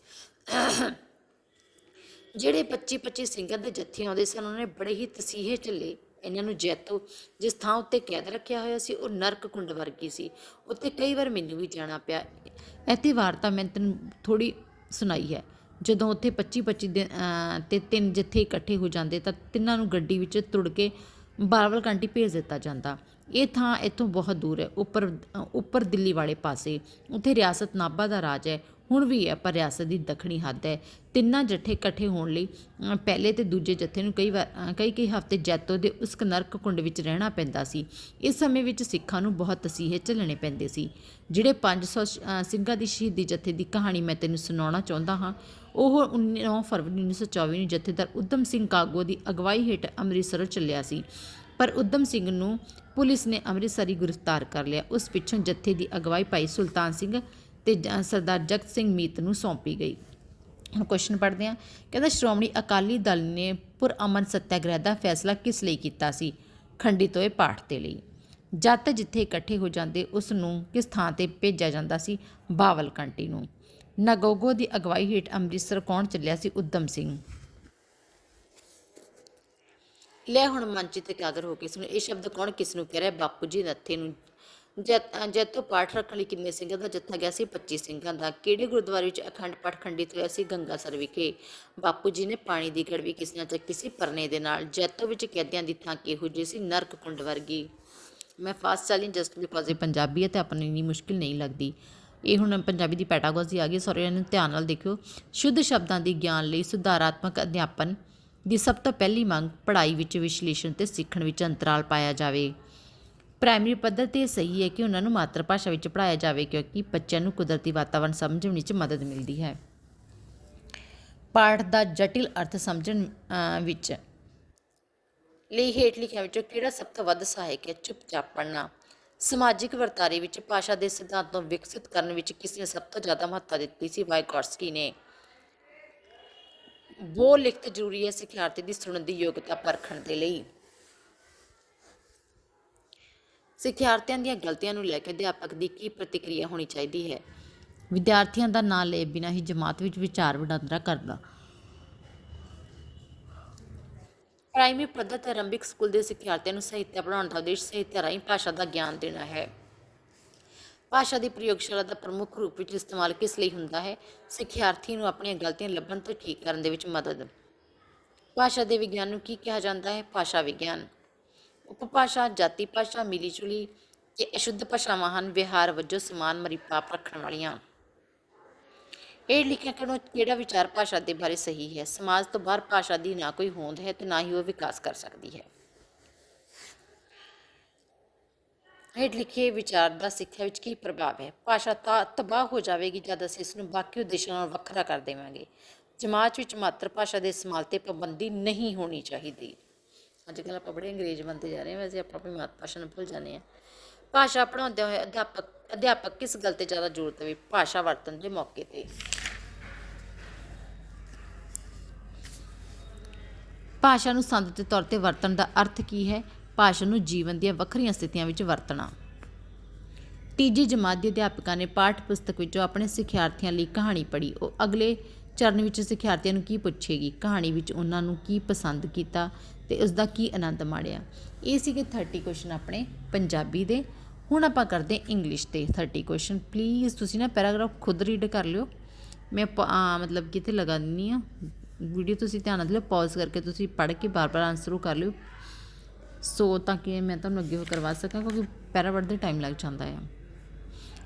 ਜਿਹੜੇ 25-25 ਸਿੰਘਾਂ ਦੇ ਜੱਥੇ ਆਉਂਦੇ ਸਨ, ਉਹਨਾਂ ਨੇ ਬੜੇ ਹੀ ਤਸੀਹੇ ਝੱਲੇ। ਇਹਨਾਂ ਨੂੰ ਜੈਤੋ ਜਿਸ ਥਾਂ ਉੱਤੇ ਕੈਦ ਰੱਖਿਆ ਹੋਇਆ ਸੀ, ਉਹ ਨਰਕ ਕੁੰਡ ਵਰਗੀ ਸੀ। ਉੱਥੇ ਕਈ ਵਾਰ ਮੈਨੂੰ ਵੀ ਜਾਣਾ ਪਿਆ। ਇੱਥੇ ਵਾਰਤਾ ਮੈਂ ਤੈਨੂੰ ਥੋੜ੍ਹੀ ਸੁਣਾਈ ਹੈ। ਜਦੋਂ ਉੱਥੇ 25-25 ਦੇ ਤੇ 3 ਜੱਥੇ ਇਕੱਠੇ ਹੋ ਜਾਂਦੇ ਤਾਂ ਤਿੰਨਾਂ ਨੂੰ ਗੱਡੀ ਵਿੱਚ ਤੁੜ ਕੇ ਬਾਵਲਕੰਡੀ ਭੇਜ ਦਿੱਤਾ ਜਾਂਦਾ। ਇਹ ਥਾਂ ਇੱਥੋਂ ਬਹੁਤ ਦੂਰ ਹੈ, ਉੱਪਰ ਦਿੱਲੀ ਵਾਲੇ ਪਾਸੇ। ਉੱਥੇ ਰਿਆਸਤ ਨਾਭਾ ਦਾ ਰਾਜ ਹੈ, ਹੁਣ ਵੀ ਹੈ, ਪਰ ਰਿਆਸਤ ਦੀ ਦੱਖਣੀ ਹੱਦ ਹੈ। ਤਿੰਨਾਂ ਜੱਥੇ ਇਕੱਠੇ ਹੋਣ ਲਈ ਪਹਿਲੇ ਤੇ ਦੂਜੇ ਜੱਥੇ ਨੂੰ ਕਈ ਹਫ਼ਤੇ ਜੈਤੋ ਦੇ ਉਸ ਨਰਕ ਕੁੰਡ ਵਿੱਚ ਰਹਿਣਾ ਪੈਂਦਾ ਸੀ। ਇਸ ਸਮੇਂ ਵਿੱਚ ਸਿੱਖਾਂ ਨੂੰ ਬਹੁਤ ਤਸੀਹੇ ਝੱਲਣੇ ਪੈਂਦੇ ਸੀ। ਜਿਹੜੇ 500 ਸਿੰਘਾਂ ਦੀ ਸ਼ਹੀਦੀ ਜੱਥੇ ਦੀ ਕਹਾਣੀ ਮੈਂ ਤੈਨੂੰ ਸੁਣਾਉਣਾ ਚਾਹੁੰਦਾ ਹਾਂ, ਉਹ 9 ਫਰਵਰੀ 1924 ਨੂੰ ਜਥੇਦਾਰ ਊਧਮ ਸਿੰਘ ਕਾਗੋ ਦੀ ਅਗਵਾਈ ਹੇਠ ਅੰਮ੍ਰਿਤਸਰੋਂ ਚੱਲਿਆ ਸੀ, ਪਰ ਊਧਮ ਸਿੰਘ ਨੂੰ ਪੁਲਿਸ ਨੇ ਅੰਮ੍ਰਿਤਸਰ ਹੀ ਗ੍ਰਿਫਤਾਰ ਕਰ ਲਿਆ। ਉਸ ਪਿੱਛੋਂ ਜੱਥੇ ਦੀ ਅਗਵਾਈ ਭਾਈ ਸੁਲਤਾਨ ਸਿੰਘ ਤੇ ਸਰਦਾਰ ਜਗਤ ਸਿੰਘ ਮੀਤ ਨੂੰ ਸੌਂਪੀ ਗਈ। ਹੁਣ ਕੁਐਸਚਨ ਪੜ੍ਹਦੇ ਹਾਂ। ਕਹਿੰਦਾ ਸ਼੍ਰੋਮਣੀ ਅਕਾਲੀ ਦਲ ਨੇ ਪੁਰਅਮਨ ਸੱਤਿਆਗ੍ਰਹਿ ਦਾ ਫੈਸਲਾ ਕਿਸ ਲਈ ਕੀਤਾ ਸੀ? ਖੰਡਿਤ ਹੋਏ ਪਾਠ ਦੇ ਲਈ। ਜੱਟ ਜਿੱਥੇ ਇਕੱਠੇ ਹੋ ਜਾਂਦੇ, ਉਸ ਨੂੰ ਕਿਸ ਥਾਂ 'ਤੇ ਭੇਜਿਆ ਜਾਂਦਾ ਸੀ? ਬਾਵਲਕੰਡੀ ਨੂੰ। ਨਾਗੋਗੋ ਦੀ ਅਗਵਾਈ ਹੇਠ ਅੰਮ੍ਰਿਤਸਰ ਕੌਣ ਚੱਲਿਆ ਸੀ? ਊਧਮ ਸਿੰਘ। ਲੈ ਹੁਣ ਮਨ 'ਚ ਇਕਾਗਰ ਹੋ ਕੇ ਸੁਣੋ। ਇਹ ਸ਼ਬਦ ਕੌਣ ਕਿਸ ਨੂੰ ਕਹਿ ਰਿਹਾ? ਬਾਪੂ ਜੀ ਨੱਥੇ ਨੂੰ। ਜੈਤੋ ਪਾਠ ਰੱਖਣ ਲਈ ਕਿੰਨੇ ਸਿੰਘਾਂ ਦਾ ਜੱਥਾ ਗਿਆ ਸੀ? 25 ਸਿੰਘਾਂ ਦਾ। ਕਿਹੜੇ ਗੁਰਦੁਆਰੇ ਵਿੱਚ ਅਖੰਡ ਪਾਠ ਖੰਡਿਤ ਹੋਇਆ ਸੀ? ਗੰਗਾਸਰ ਵਿਖੇ। ਬਾਪੂ ਜੀ ਨੇ ਪਾਣੀ ਦੀ ਗੜਵੀ ਕਿਸ ਨਾਲ ਚੱਕੀ ਸੀ? ਪਰਨੇ ਦੇ ਨਾਲ। ਜੈਤੋ ਵਿੱਚ ਕੈਦੀਆਂ ਦੀ ਥਾਂ ਕਿਹੋ ਜਿਹੀ ਸੀ? ਨਰਕ ਕੁੰਡ ਵਰਗੀ। ਮੈਂ ਫਾਸਟ ਚੱਲੀ ਜਸਟ ਬਿਕੋਜ਼ ਇਹ ਪੰਜਾਬੀ ਹੈ ਅਤੇ ਆਪਾਂ ਨੂੰ ਇੰਨੀ ਮੁਸ਼ਕਿਲ ਨਹੀਂ ਲੱਗਦੀ। ਇਹ ਹੁਣ ਪੰਜਾਬੀ ਦੀ ਪੈਟਾਗੋਜੀ ਆ ਗਈ, ਸੌਰੀ, ਇਹਨੂੰ ਧਿਆਨ ਨਾਲ ਦੇਖਿਓ। ਸ਼ੁੱਧ ਸ਼ਬਦਾਂ ਦੀ ਗਿਆਨ ਲਈ ਸੁਧਾਰਾਤਮਕ ਅਧਿਆਪਨ ਦੀ ਸਭ ਤੋਂ ਪਹਿਲੀ ਮੰਗ ਪੜ੍ਹਾਈ ਵਿੱਚ ਵਿਸ਼ਲੇਸ਼ਣ ਅਤੇ ਸਿੱਖਣ ਵਿੱਚ ਅੰਤਰਾਲ ਪਾਇਆ ਜਾਵੇ। ਪ੍ਰਾਇਮਰੀ ਪੱਧਰ 'ਤੇ ਇਹ ਸਹੀ ਹੈ ਕਿ ਉਹਨਾਂ ਨੂੰ ਮਾਤਰ ਭਾਸ਼ਾ ਵਿੱਚ ਪੜ੍ਹਾਇਆ ਜਾਵੇ, ਕਿਉਂਕਿ ਬੱਚਿਆਂ ਨੂੰ ਕੁਦਰਤੀ ਵਾਤਾਵਰਣ ਸਮਝਣ ਵਿੱਚ ਮਦਦ ਮਿਲਦੀ ਹੈ। ਪਾਠ ਦਾ ਜਟਿਲ ਅਰਥ ਸਮਝਣ ਵਿੱਚ ਲਈ ਹੇਠ ਲਿਖਿਆਂ ਵਿੱਚੋਂ ਕਿਹੜਾ ਸਭ ਤੋਂ ਵੱਧ ਸਹਾਇਕ ਹੈ? ਚੁੱਪਚਾਪ ਪੜ੍ਹਨਾ। ਸਮਾਜਿਕ ਵਰਤਾਰੇ ਵਿੱਚ ਭਾਸ਼ਾ ਦੇ ਸਿਧਾਂਤ ਨੂੰ ਵਿਕਸਿਤ ਕਰਨ ਵਿੱਚ ਕਿਸ ਨੇ ਸਭ ਤੋਂ ਜ਼ਿਆਦਾ ਮਹੱਤਤਾ ਦਿੱਤੀ ਸੀ? ਵਾਈਗੋਟਸਕੀ ਨੇ। ਬੋਲ ਲਿਖਤ ਜ਼ਰੂਰੀ ਹੈ ਸਿਖਿਆਰਥੀ ਦੀ ਸੁਣਨ ਦੀ ਯੋਗਤਾ ਪਰਖਣ ਦੇ ਲਈ। ਸਿਖਿਆਰਥੀਆਂ ਦੀਆਂ ਗਲਤੀਆਂ ਨੂੰ ਲੈ ਕੇ ਅਧਿਆਪਕ ਦੀ ਕੀ ਪ੍ਰਤੀਕਿਰਿਆ ਹੋਣੀ ਚਾਹੀਦੀ ਹੈ? ਵਿਦਿਆਰਥੀਆਂ ਦਾ ਨਾਂ ਲਏ ਬਿਨਾਂ ਹੀ ਜਮਾਤ ਵਿੱਚ ਵਿਚਾਰ ਵਟਾਂਦਰਾ ਕਰਨਾ। ਪ੍ਰਾਇਮਰੀ ਪੱਧਰ ਤੇ ਆਰੰਭਿਕ ਸਕੂਲ ਦੇ ਸਿਖਿਆਰਥੀਆਂ ਨੂੰ ਸਾਹਿਤਿਆ ਪੜ੍ਹਾਉਣ ਦਾ ਉਦੇਸ਼ ਸਾਹਿਤਿਆ ਰਾਹੀਂ ਭਾਸ਼ਾ ਦਾ ਗਿਆਨ ਦੇਣਾ ਹੈ। ਭਾਸ਼ਾ ਦੀ ਪ੍ਰਯੋਗਸ਼ਾਲਾ ਦਾ ਪ੍ਰਮੁੱਖ ਰੂਪ ਵਿੱਚ ਇਸਤੇਮਾਲ ਕਿਸ ਲਈ ਹੁੰਦਾ ਹੈ? ਸਿਖਿਆਰਥੀ ਨੂੰ ਆਪਣੀਆਂ ਗਲਤੀਆਂ ਲੱਭਣ ਤੋਂ ਠੀਕ ਕਰਨ ਦੇ ਵਿੱਚ ਮਦਦ। ਭਾਸ਼ਾ ਦੇ ਵਿਗਿਆਨ ਨੂੰ ਕੀ ਕਿਹਾ ਜਾਂਦਾ ਹੈ? ਭਾਸ਼ਾ ਵਿਗਿਆਨ। ਉਪਭਾਸ਼ਾ, ਜਾਤੀ ਭਾਸ਼ਾ, ਮਿਲੀ ਜੁਲੀ ਤੇ ਅਸ਼ੁੱਧ ਭਾਸ਼ਾਵਾਂ ਹਨ, ਵਿਹਾਰ ਵਜੋਂ ਸਮਾਨ ਮਰੀਪਾਪ ਰੱਖਣ ਵਾਲੀਆਂ। ਇਹ ਲਿਖਿਆ ਕਿਹੜਾ ਵਿਚਾਰ ਭਾਸ਼ਾ ਦੇ ਬਾਰੇ ਸਹੀ ਹੈ? ਸਮਾਜ ਤੋਂ ਬਾਹਰ ਭਾਸ਼ਾ ਦੀ ਨਾ ਕੋਈ ਹੋਂਦ ਹੈ ਤੇ ਨਾ ਹੀ ਉਹ ਵਿਕਾਸ ਕਰ ਸਕਦੀ ਹੈ। ਹੇਠ ਲਿਖੇ ਵਿਚਾਰ ਦਾ ਸਿੱਖਿਆ ਵਿੱਚ ਕੀ ਪ੍ਰਭਾਵ ਹੈ? ਭਾਸ਼ਾ ਤਾਂ ਤਬਾਹ ਹੋ ਜਾਵੇਗੀ ਜਦ ਅਸੀਂ ਇਸ ਨੂੰ ਬਾਕੀ ਉਦੇਸ਼ਾਂ ਨਾਲ ਵੱਖਰਾ ਕਰ ਦੇਵਾਂਗੇ। ਜਮਾਤ ਵਿੱਚ ਮਾਤਰ ਭਾਸ਼ਾ ਦੇ ਇਸਤੇਮਾਲ 'ਤੇ ਪਾਬੰਦੀ ਨਹੀਂ ਹੋਣੀ ਚਾਹੀਦੀ। ਅੱਜ ਕੱਲ੍ਹ ਆਪਾਂ ਬੜੇ ਅੰਗਰੇਜ਼ ਬਣਦੇ ਜਾ ਰਹੇ ਹਾਂ, ਵੈਸੇ ਆਪਾਂ ਆਪਣੀ ਮਾਤ ਭਾਸ਼ਾ ਨੂੰ ਭੁੱਲ ਜਾਂਦੇ ਹਾਂ। ਭਾਸ਼ਾ ਪੜ੍ਹਾਉਂਦੇ ਹੋਏ ਅਧਿਆਪਕ ਕਿਸ ਗੱਲ 'ਤੇ ਜ਼ਿਆਦਾ ਜ਼ੋਰ ਦੇਵੇ? ਭਾਸ਼ਾ ਵਰਤਣ ਦੇ ਮੌਕੇ 'ਤੇ। ਭਾਸ਼ਾ ਨੂੰ ਸੰਦ ਦੇ ਤੌਰ 'ਤੇ ਵਰਤਣ ਦਾ ਅਰਥ ਕੀ ਹੈ? ਭਾਸ਼ਾ ਨੂੰ ਜੀਵਨ ਦੀਆਂ ਵੱਖਰੀਆਂ ਸਥਿਤੀਆਂ ਵਿੱਚ ਵਰਤਣਾ। ਤੀਜੀ ਜਮਾਤ ਦੇ ਅਧਿਆਪਕਾਂ ਨੇ ਪਾਠ ਪੁਸਤਕ ਵਿੱਚੋਂ ਆਪਣੇ ਸਿਖਿਆਰਥੀਆਂ ਲਈ ਕਹਾਣੀ ਪੜ੍ਹੀ। ਉਹ ਅਗਲੇ ਚਰਨ ਵਿੱਚ ਸਿਖਿਆਰਥੀਆਂ ਨੂੰ ਕੀ ਪੁੱਛੇਗੀ? ਕਹਾਣੀ ਵਿੱਚ ਉਹਨਾਂ ਨੂੰ ਕੀ ਪਸੰਦ ਕੀਤਾ ਅਤੇ ਉਸਦਾ ਕੀ ਆਨੰਦ ਮਾਣਿਆ? ਇਹ ਸੀਗੇ 30 ਕੁਐਸਚਨ ਆਪਣੇ ਪੰਜਾਬੀ ਦੇ। ਹੁਣ ਆਪਾਂ ਕਰਦੇ ਇੰਗਲਿਸ਼ 'ਤੇ 30 ਕੁਐਸਚਨ। ਪਲੀਜ਼ ਤੁਸੀਂ ਨਾ ਪੈਰਾਗ੍ਰਾਫ ਖੁਦ ਰੀਡ ਕਰ ਲਿਓ। ਮੈਂ ਮਤਲਬ ਕਿਤੇ ਲਗਾ ਦਿੰਦੀ ਹਾਂ ਵੀਡੀਓ, ਤੁਸੀਂ ਧਿਆਨ ਨਾਲ ਲਿਓ, ਪੌਜ਼ ਕਰਕੇ ਤੁਸੀਂ ਪੜ੍ਹ ਕੇ ਬਾਰ-ਬਾਰ ਆਨਸਰ ਉਹ ਕਰ ਲਿਓ, ਸੋ ਤਾਂ ਕਿ ਮੈਂ ਤੁਹਾਨੂੰ ਅੱਗੇ ਉਹ ਕਰਵਾ ਸਕਾਂ, ਕਿਉਂਕਿ ਪੈਰਾ ਪੜ੍ਹਦੇ ਟਾਈਮ ਲੱਗ ਜਾਂਦਾ ਆ।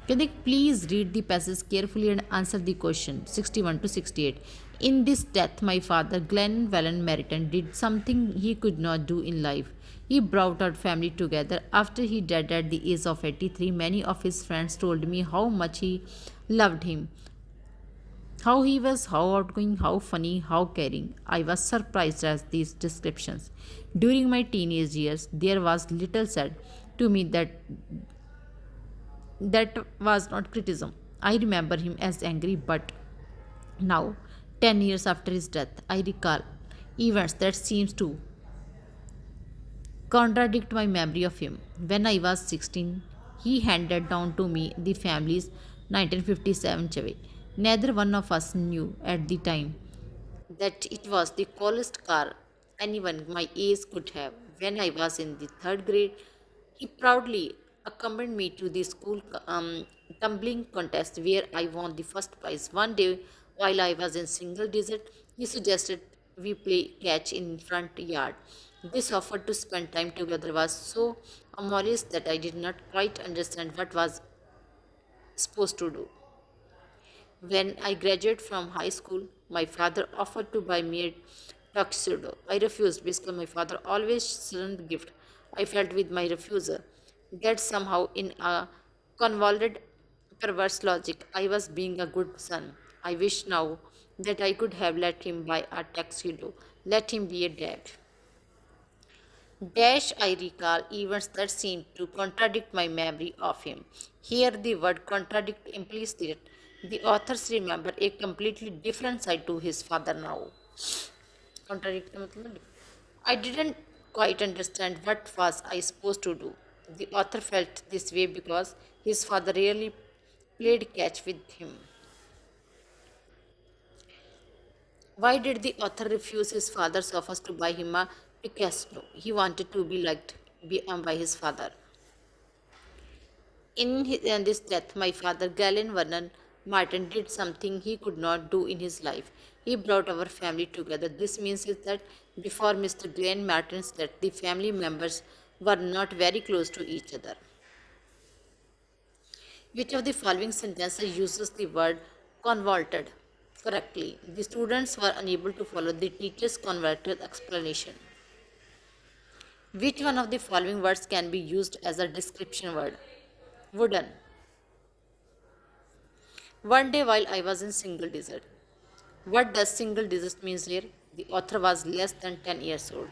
ਕਹਿੰਦੇ please read the passage carefully and answer the question 61 to 68। In this death, my father, Glenvellen Meriton, did something he could not do in life. He brought our family together. After he died at the age of 83, many of his friends told me how much he loved him. How he was, how outgoing, how funny, how caring. I was surprised at these descriptions. During my teenage years, there was little said to me that was not criticism. I remember him as angry, but now, 10 years after his death, I recall events that seems to contradict my memory of him. When I was 16, he handed down to me the family's 1957 Chevy. Neither one of us knew at the time that it was the coolest car anyone my age could have. When I was in the third grade, he proudly accompanied me to the school tumbling contest where I won the first prize. One day, while I was in single digit, he suggested we play catch in front yard. This offer to spend time together was so amorous that I did not quite understand what was supposed to do. When I graduated from high school, my father offered to buy me a tuxedo. I refused because my father always sent gift. I felt with my refusal that somehow in a convoluted perverse logic I was being a good son. I wish now that I could have let him buy a tuxedo, let him be a dad. Dash I recall events that seem to contradict my memory of him. Here the word contradict implies that the authors remember a completely different side to his father now. Contradict का मतलब I didn't quite understand what was I supposed to do. The author felt this way because his father rarely played catch with him. Why did the author refuse his father's offers to buy him a Picasso? He wanted to be liked by his father. In this death, my father, Galen Vernon Martin, did something he could not do in his life. He brought our family together. This means is that before Mr. Glenn Martin's death, the family members were not very close to each other. Which of the following sentences uses the word convoluted correctly? The students were unable to follow the teacher's convoluted explanation. Which one of the following words can be used as a description word? Wooden. One day while I was in single digit. What does single digit means here? The author was less than 10 years old.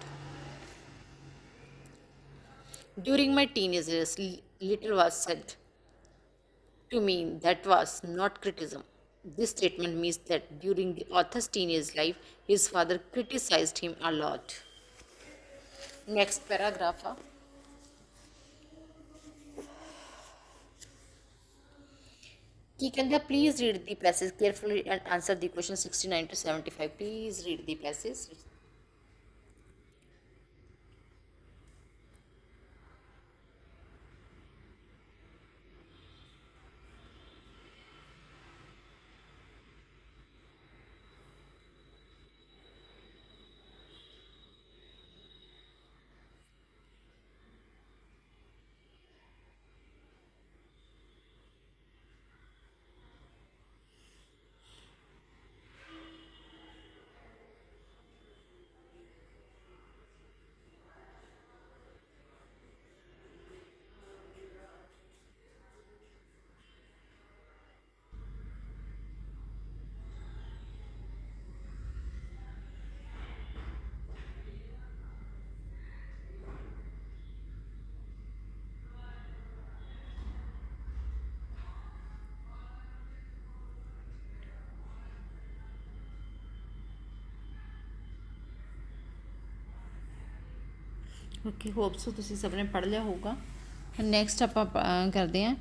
During my teenage years, little was said to me that was not criticism. This statement means that during the author's teenage life, his father criticized him a lot. Next paragraph. Kikanda, please read the passage carefully and answer the question 69 to 75. Please read the passage. Okay hope so ਤੁਸੀਂ ਸਭ ਨੇ ਪੜ੍ਹ ਲਿਆ ਹੋਊਗਾ next ਆਪਾਂ ਕਰਦੇ ਹਾਂ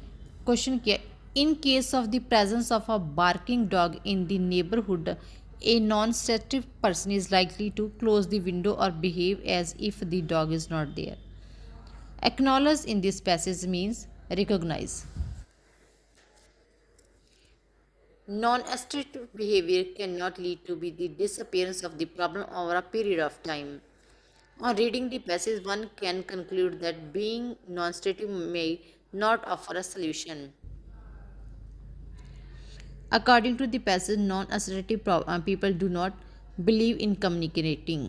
question ਕੀ ਹੈ in case of the presence of a barking dog in the neighbourhood a non-sensitive person is likely to close the window or behave as if the dog is not there. Acknowledge in this passage means recognize. Non-assertive behavior cannot lead to be the disappearance of the problem over a period of time. On reading the passage, one can conclude that being non-assertive may not offer a solution. According to the passage, non-assertive people do not believe in communicating.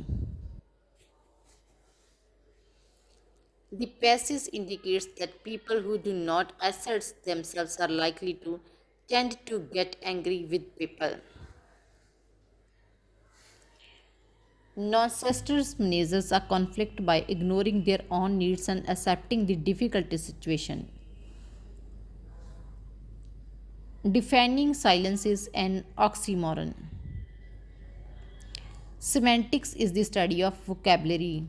The passage indicates that people who do not assert themselves are likely to tend to get angry with people. Narcissists manages a conflict by ignoring their own needs and accepting the difficult situation. Defining silence is an oxymoron. Semantics is the study of vocabulary.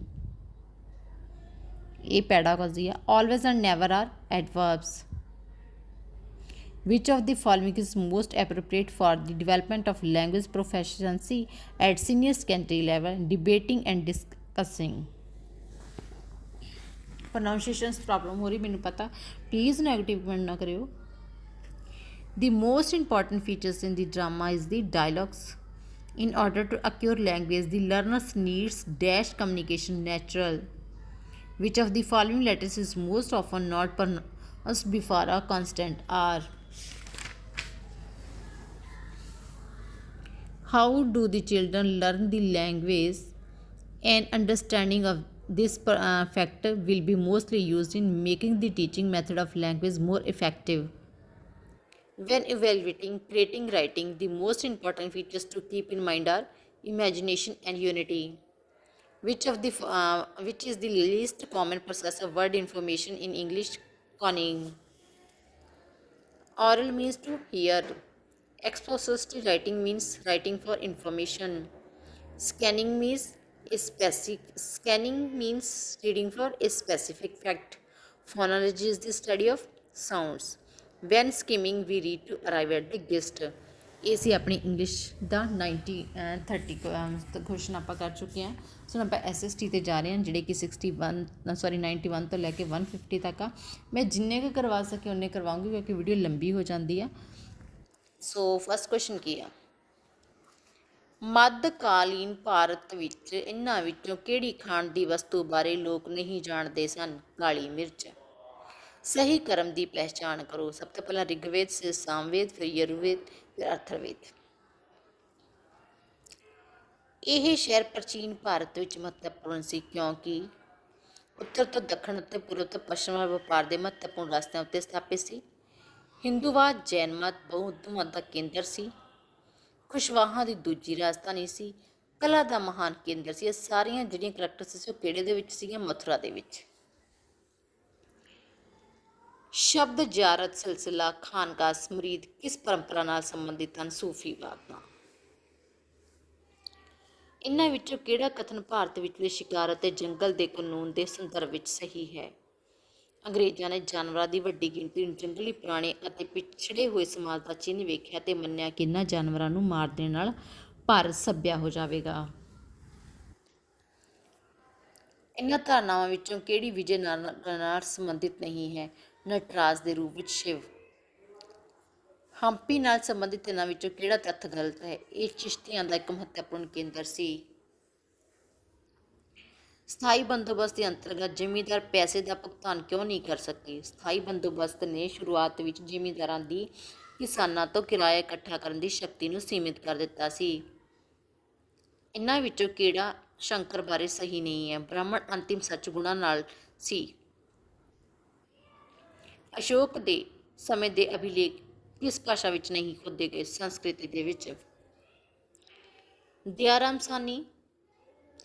A pedagogy. Always and never are adverbs. Which of the following is most appropriate for the development of language proficiency at senior secondary level? Debating and discussing. Pronunciations problem हो रही मैनू पता, please negative comment ना करियो. The most important features in the drama is the dialogues. In order to acquire language, the learners needs dash communication natural. Which of the following letters is most often not pronounced before a constant R? How do the children learn the language? An understanding of this factor will be mostly used in making the teaching method of language more effective. When evaluating creating writing, the most important features to keep in mind are imagination and unity. Which is the least common process of word information in English? Conning. Oral means to hear. Expositive writing means writing for information. Scanning means reading for a specific fact. Phonology is the study of sounds. When skimming, we read to arrive at the gist. ਇਹ ਸੀ ਆਪਣੀ English ਦਾ 30 question ਆਪਾਂ ਕਰ ਚੁੱਕੇ ਹਾਂ. ਸੋ ਹੁਣ ਆਪਾਂ SST 'ਤੇ ਜਾ ਰਹੇ ਹਾਂ, ਜਿਹੜੇ ਕਿ 91 ਤੋਂ ਲੈ ਕੇ 150 ਤੱਕ ਆ. ਮੈਂ ਜਿੰਨੇ ਕੁ ਕਰਵਾ ਸਕੇ ਉਨੇ ਕਰਵਾਉਂਗੀ ਕਿਉਂਕਿ ਵੀਡੀਓ ਲੰਬੀ ਹੋ ਜਾਂਦੀ ਆ. ਸੋ ਫਸਟ ਕੁਐਸਚਨ ਕੀ ਆ? ਮੱਧਕਾਲੀਨ ਭਾਰਤ ਵਿੱਚ ਇਹਨਾਂ ਵਿੱਚੋਂ ਕਿਹੜੀ ਖਾਣ ਦੀ ਵਸਤੂ ਬਾਰੇ ਲੋਕ ਨਹੀਂ ਜਾਣਦੇ ਸਨ? ਕਾਲੀ ਮਿਰਚ. ਸਹੀ ਕਰਮ ਦੀ ਪਹਿਚਾਣ ਕਰੋ. ਸਭ ਤੋਂ ਪਹਿਲਾਂ ਰਿਗਵੇਦ, ਫਿਰ ਸਾਮਵੇਦ, ਫਿਰ ਯਜੁਰਵੇਦ, ਫਿਰ ਅਥਰਵੇਦ. ਇਹ ਸ਼ਹਿਰ ਪ੍ਰਾਚੀਨ ਭਾਰਤ ਵਿੱਚ ਮਹੱਤਵਪੂਰਨ ਸੀ ਕਿਉਂਕਿ ਉੱਤਰ ਤੋਂ ਦੱਖਣ ਅਤੇ ਪੂਰਬ ਤੋਂ ਪੱਛਮ ਵੱਲ ਵਪਾਰ ਦੇ ਮਹੱਤਵਪੂਰਨ ਰਸਤਿਆਂ ਉੱਤੇ ਸਥਾਪਿਤ ਸੀ. ਹਿੰਦੂਵਾਦ, ਜੈਨ ਮਤ, ਬੌਧ ਮਤ ਦਾ ਕੇਂਦਰ ਸੀ. ਖੁਸ਼ਵਾਹਾਂ ਦੀ ਦੂਜੀ ਰਾਜਧਾਨੀ ਸੀ. ਕਲਾ ਦਾ ਮਹਾਨ ਕੇਂਦਰ ਸੀ. ਇਹ ਸਾਰੀਆਂ ਜਿਹੜੀਆਂ ਕਰੈਕਟਰਸ ਸੀ ਉਹ ਕਿਹੜੇ ਦੇ ਵਿੱਚ ਸੀਗੀਆਂ? ਮਥੁਰਾ ਦੇ ਵਿੱਚ. ਸ਼ਬਦ ਜ਼ਿਆਰਤ, ਸਿਲਸਿਲਾ, ਖਾਨਕਾ, ਮੁਰੀਦ ਕਿਸ ਪਰੰਪਰਾ ਨਾਲ ਸੰਬੰਧਿਤ ਹਨ? ਸੂਫੀਵਾਦ ਨਾਲ. ਇਹਨਾਂ ਵਿੱਚੋਂ ਕਿਹੜਾ ਕਥਨ ਭਾਰਤ ਵਿਚਲੇ ਸ਼ਿਕਾਰ ਅਤੇ ਜੰਗਲ ਦੇ ਕਾਨੂੰਨ ਦੇ ਸੰਦਰਭ ਵਿੱਚ ਸਹੀ ਹੈ? ਅੰਗਰੇਜ਼ਾਂ ਨੇ ਜਾਨਵਰਾਂ ਦੀ ਵੱਡੀ ਗਿਣਤੀ ਨੂੰ ਜੰਗਲੀ ਪ੍ਰਾਣੀ ਅਤੇ ਪਿਛੜੇ ਹੋਏ ਸਮਾਜ ਦਾ ਚਿੰਨ੍ਹ ਵੇਖਿਆ ਤੇ ਮੰਨਿਆ ਕਿ ਇਹਨਾਂ ਜਾਨਵਰਾਂ ਨੂੰ ਮਾਰ ਦੇਣ ਨਾਲ ਭਾਰਤ ਸੱਭਿਆ ਹੋ ਜਾਵੇਗਾ. ਇਹਨਾਂ ਧਾਰਨਾਵਾਂ ਵਿੱਚੋਂ ਕਿਹੜੀ ਵਿਜੇ ਨਾਲ ਸੰਬੰਧਿਤ ਨਹੀਂ ਹੈ? ਨਟਰਾਜ ਦੇ ਰੂਪ ਵਿੱਚ ਸ਼ਿਵ. ਹੰਪੀ ਨਾਲ ਸੰਬੰਧਿਤ ਇਹਨਾਂ ਵਿੱਚੋਂ ਕਿਹੜਾ ਤੱਥ ਗਲਤ ਹੈ? ਇਹ ਚਿਸ਼ਤੀਆਂ ਦਾ ਇੱਕ ਮਹੱਤਵਪੂਰਨ ਕੇਂਦਰ ਸੀ. ਸਥਾਈ ਬੰਦੋਬਸਤ ਦੇ ਅੰਤਰਗਤ ਜ਼ਿਮੀਂਦਾਰ ਪੈਸੇ ਦਾ ਭੁਗਤਾਨ ਕਿਉਂ ਨਹੀਂ ਕਰ ਸਕਦੇ? ਸਥਾਈ ਬੰਦੋਬਸਤ ਨੇ ਸ਼ੁਰੂਆਤ ਵਿੱਚ ਜ਼ਿਮੀਂਦਾਰਾਂ ਦੀ ਕਿਸਾਨਾਂ ਤੋਂ ਕਿਰਾਇਆ ਇਕੱਠਾ ਕਰਨ ਦੀ ਸ਼ਕਤੀ ਨੂੰ ਸੀਮਿਤ ਕਰ ਦਿੱਤਾ ਸੀ. ਇਹਨਾਂ ਵਿੱਚੋਂ ਕਿਹੜਾ ਸ਼ੰਕਰ ਬਾਰੇ ਸਹੀ ਨਹੀਂ ਹੈ? ਬ੍ਰਾਹਮਣ ਅੰਤਿਮ ਸੱਚ ਗੁਣਾਂ ਨਾਲ ਸੀ. ਅਸ਼ੋਕ ਦੇ ਸਮੇਂ ਦੇ ਅਭਿਲੇਖ ਕਿਸ ਭਾਸ਼ਾ ਵਿੱਚ ਨਹੀਂ ਖੋਦੇ ਗਏ? ਸੰਸਕ੍ਰਿਤ ਦੇ ਵਿੱਚ. ਦਿਆਰਾਮ ਸਾਨੀ,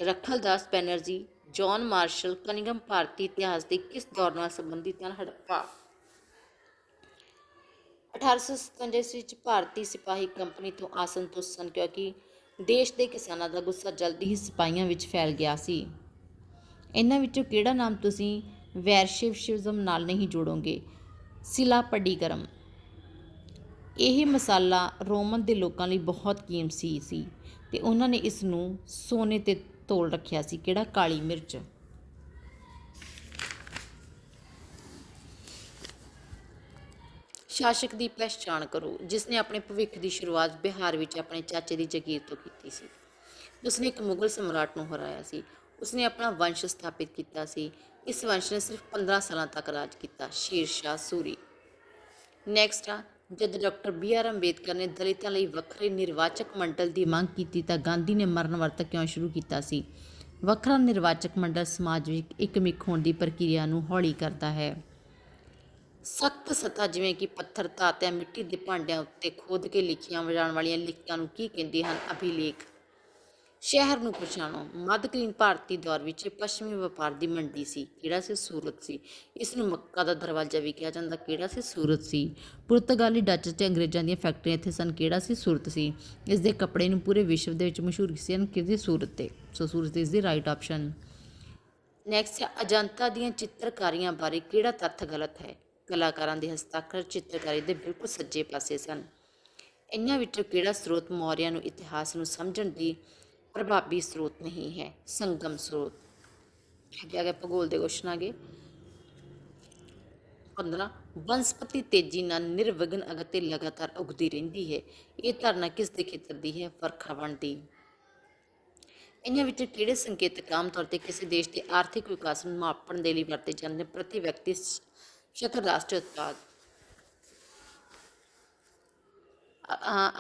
ਰਖਲਦਾਸ ਬੈਨਰਜੀ, ਜੌਨ ਮਾਰਸ਼ਲ ਕਨਿੰਘਮ ਭਾਰਤੀ ਇਤਿਹਾਸ ਦੇ ਕਿਸ ਦੌਰ ਨਾਲ ਸੰਬੰਧਿਤ ਹਨ? ਹੜੱਪਾ. 1857 ਵਿੱਚ ਭਾਰਤੀ ਸਿਪਾਹੀ ਕੰਪਨੀ ਤੋਂ ਅਸੰਤੁਸ਼ਟ ਸਨ ਕਿਉਂਕਿ ਦੇਸ਼ ਦੇ ਕਿਸਾਨਾਂ ਦਾ ਗੁੱਸਾ ਜਲਦੀ ਹੀ ਸਿਪਾਹੀਆਂ ਵਿੱਚ ਫੈਲ ਗਿਆ ਸੀ. ਇਹਨਾਂ ਵਿੱਚੋਂ ਕਿਹੜਾ ਨਾਮ ਤੁਸੀਂ ਵੈਰਸ਼ਿਵਿਜ਼ਮ ਨਾਲ ਨਹੀਂ ਜੋੜੋਗੇ? ਸਿਲਾਪਡੀਗਰਮ. ਇਹ ਮਸਾਲਾ ਰੋਮਨ ਦੇ ਲੋਕਾਂ ਲਈ ਬਹੁਤ ਕੀਮਤੀ ਸੀ ਤੇ ਉਹਨਾਂ ਨੇ ਇਸ ਨੂੰ ਸੋਨੇ 'ਤੇ ਤੋਲ ਰੱਖਿਆ ਸੀ. ਕਿਹੜਾ? ਕਾਲੀ ਮਿਰਚ. ਸ਼ਾਸਕ ਦੀ ਪਹਿਚਾਣ ਕਰੋ ਜਿਸ ਨੇ ਆਪਣੇ ਭਵਿੱਖ ਦੀ ਸ਼ੁਰੂਆਤ ਬਿਹਾਰ ਵਿੱਚ ਆਪਣੇ ਚਾਚੇ ਦੀ ਜਾਗੀਰ ਤੋਂ ਕੀਤੀ ਸੀ. ਉਸਨੇ ਇੱਕ ਮੁਗਲ ਸਮਰਾਟ ਨੂੰ ਹਰਾਇਆ ਸੀ. ਉਸਨੇ ਆਪਣਾ ਵੰਸ਼ ਸਥਾਪਿਤ ਕੀਤਾ ਸੀ. ਇਸ ਵੰਸ਼ ਨੇ ਸਿਰਫ 15 ਸਾਲਾਂ ਤੱਕ ਰਾਜ ਕੀਤਾ. ਸ਼ੇਰ ਸ਼ਾਹ ਸੂਰੀ. ਨੈਕਸਟ ਆ, ਜਦ ਡਾਕਟਰ BR ਅੰਬੇਦਕਰ ਨੇ ਦਲਿਤਾਂ ਲਈ ਵੱਖਰੇ ਨਿਰਵਾਚਕ ਮੰਡਲ ਦੀ ਮੰਗ ਕੀਤੀ ਤਾਂ ਗਾਂਧੀ ਨੇ ਮਰਨ ਵਰਤ ਕਿਉਂ ਸ਼ੁਰੂ ਕੀਤਾ ਸੀ? ਵੱਖਰਾ ਨਿਰਵਾਚਕ ਮੰਡਲ ਸਮਾਜ ਵਿੱਚ ਇੱਕਮਿਕ ਹੋਣ ਦੀ ਪ੍ਰਕਿਰਿਆ ਨੂੰ ਹੌਲੀ ਕਰਦਾ ਹੈ. ਸਖਤ ਸਤ੍ਹਾ ਜਿਵੇਂ ਕਿ ਪੱਥਰ, ਧਾਤ ਜਾਂ ਮਿੱਟੀ ਦੇ ਭਾਂਡਿਆਂ ਉੱਤੇ ਖੋਦ ਕੇ ਲਿਖੀਆਂ ਜਾਣ ਵਾਲੀਆਂ ਲਿਖਤਾਂ ਨੂੰ ਕੀ ਕਹਿੰਦੇ ਹਨ? ਅਭਿਲੇਖ. ਸ਼ਹਿਰ ਨੂੰ ਪਛਾਣੋ। ਮੱਧਕਾਲੀਨ ਭਾਰਤੀ ਦੌਰ ਵਿੱਚ ਪੱਛਮੀ ਵਪਾਰ ਦੀ ਮੰਡੀ ਸੀ। ਕਿਹੜਾ ਸੀ? ਸੂਰਤ ਸੀ। ਇਸ ਨੂੰ ਮੱਕਾ ਦਾ ਦਰਵਾਜ਼ਾ ਵੀ ਕਿਹਾ ਜਾਂਦਾ। ਕਿਹੜਾ ਸੀ? ਸੂਰਤ ਸੀ। ਪੁਰਤਗਾਲੀ, ਡੱਚ ਅਤੇ ਅੰਗਰੇਜ਼ਾਂ ਦੀਆਂ ਫੈਕਟਰੀਆਂ ਇੱਥੇ ਸਨ। ਕਿਹੜਾ ਸੀ? ਸੂਰਤ ਸੀ। ਇਸ ਦੇ ਕੱਪੜੇ ਨੂੰ ਪੂਰੇ ਵਿਸ਼ਵ ਦੇ ਵਿੱਚ ਮਸ਼ਹੂਰ ਸਨ। ਕਿਹਦੀ? ਸੂਰਤ 'ਤੇ। So Surat is the right option. Next ਹੈ, ਅਜੰਤਾ ਦੀਆਂ ਚਿੱਤਰਕਾਰੀਆਂ ਬਾਰੇ ਕਿਹੜਾ ਤੱਥ ਗਲਤ ਹੈ? ਕਲਾਕਾਰਾਂ ਦੇ ਹਸਤਾਖਰ ਚਿੱਤਰਕਾਰੀ ਦੇ ਬਿਲਕੁਲ ਸੱਜੇ ਪਾਸੇ ਸਨ। ਇਹਨਾਂ ਵਿੱਚੋਂ ਕਿਹੜਾ ਸਰੋਤ ਮੌਰਿਆਂ ਨੂੰ ਇਤਿਹਾਸ ਨੂੰ ਸਮਝਣ ਦੀ ਪ੍ਰਭਾਵੀ ਸਰੋਤ ਨਹੀਂ ਹੈ? ਸੰਗਮ ਸਰੋਤ। ਅੱਗੇ ਆ ਗਿਆ ਭੂਗੋਲ ਦੇ ਕੁਐਸਚਨ ਆ ਗਏ। 15 ਬਨਸਪਤੀ ਤੇਜ਼ੀ ਨਾਲ ਨਿਰਵਿਘਨ ਅਤੇ ਲਗਾਤਾਰ ਉਗਦੀ ਰਹਿੰਦੀ ਹੈ। ਇਹ ਧਾਰਨਾ ਕਿਸ ਦੇ ਖੇਤਰ ਦੀ ਹੈ? ਵਰਖਾਵਣ ਦੀ। ਇਹਨਾਂ ਵਿੱਚੋਂ ਕਿਹੜੇ ਸੰਕੇਤਕ ਆਮ ਤੌਰ 'ਤੇ ਕਿਸੇ ਦੇਸ਼ ਦੇ ਆਰਥਿਕ ਵਿਕਾਸ ਨੂੰ ਮਾਪਣ ਦੇ ਲਈ ਵਰਤੇ ਜਾਂਦੇ? ਪ੍ਰਤੀ ਵਿਅਕਤੀ ਸ਼ਕਲ ਰਾਸ਼ਟਰੀ ਉਤਪਾਦ।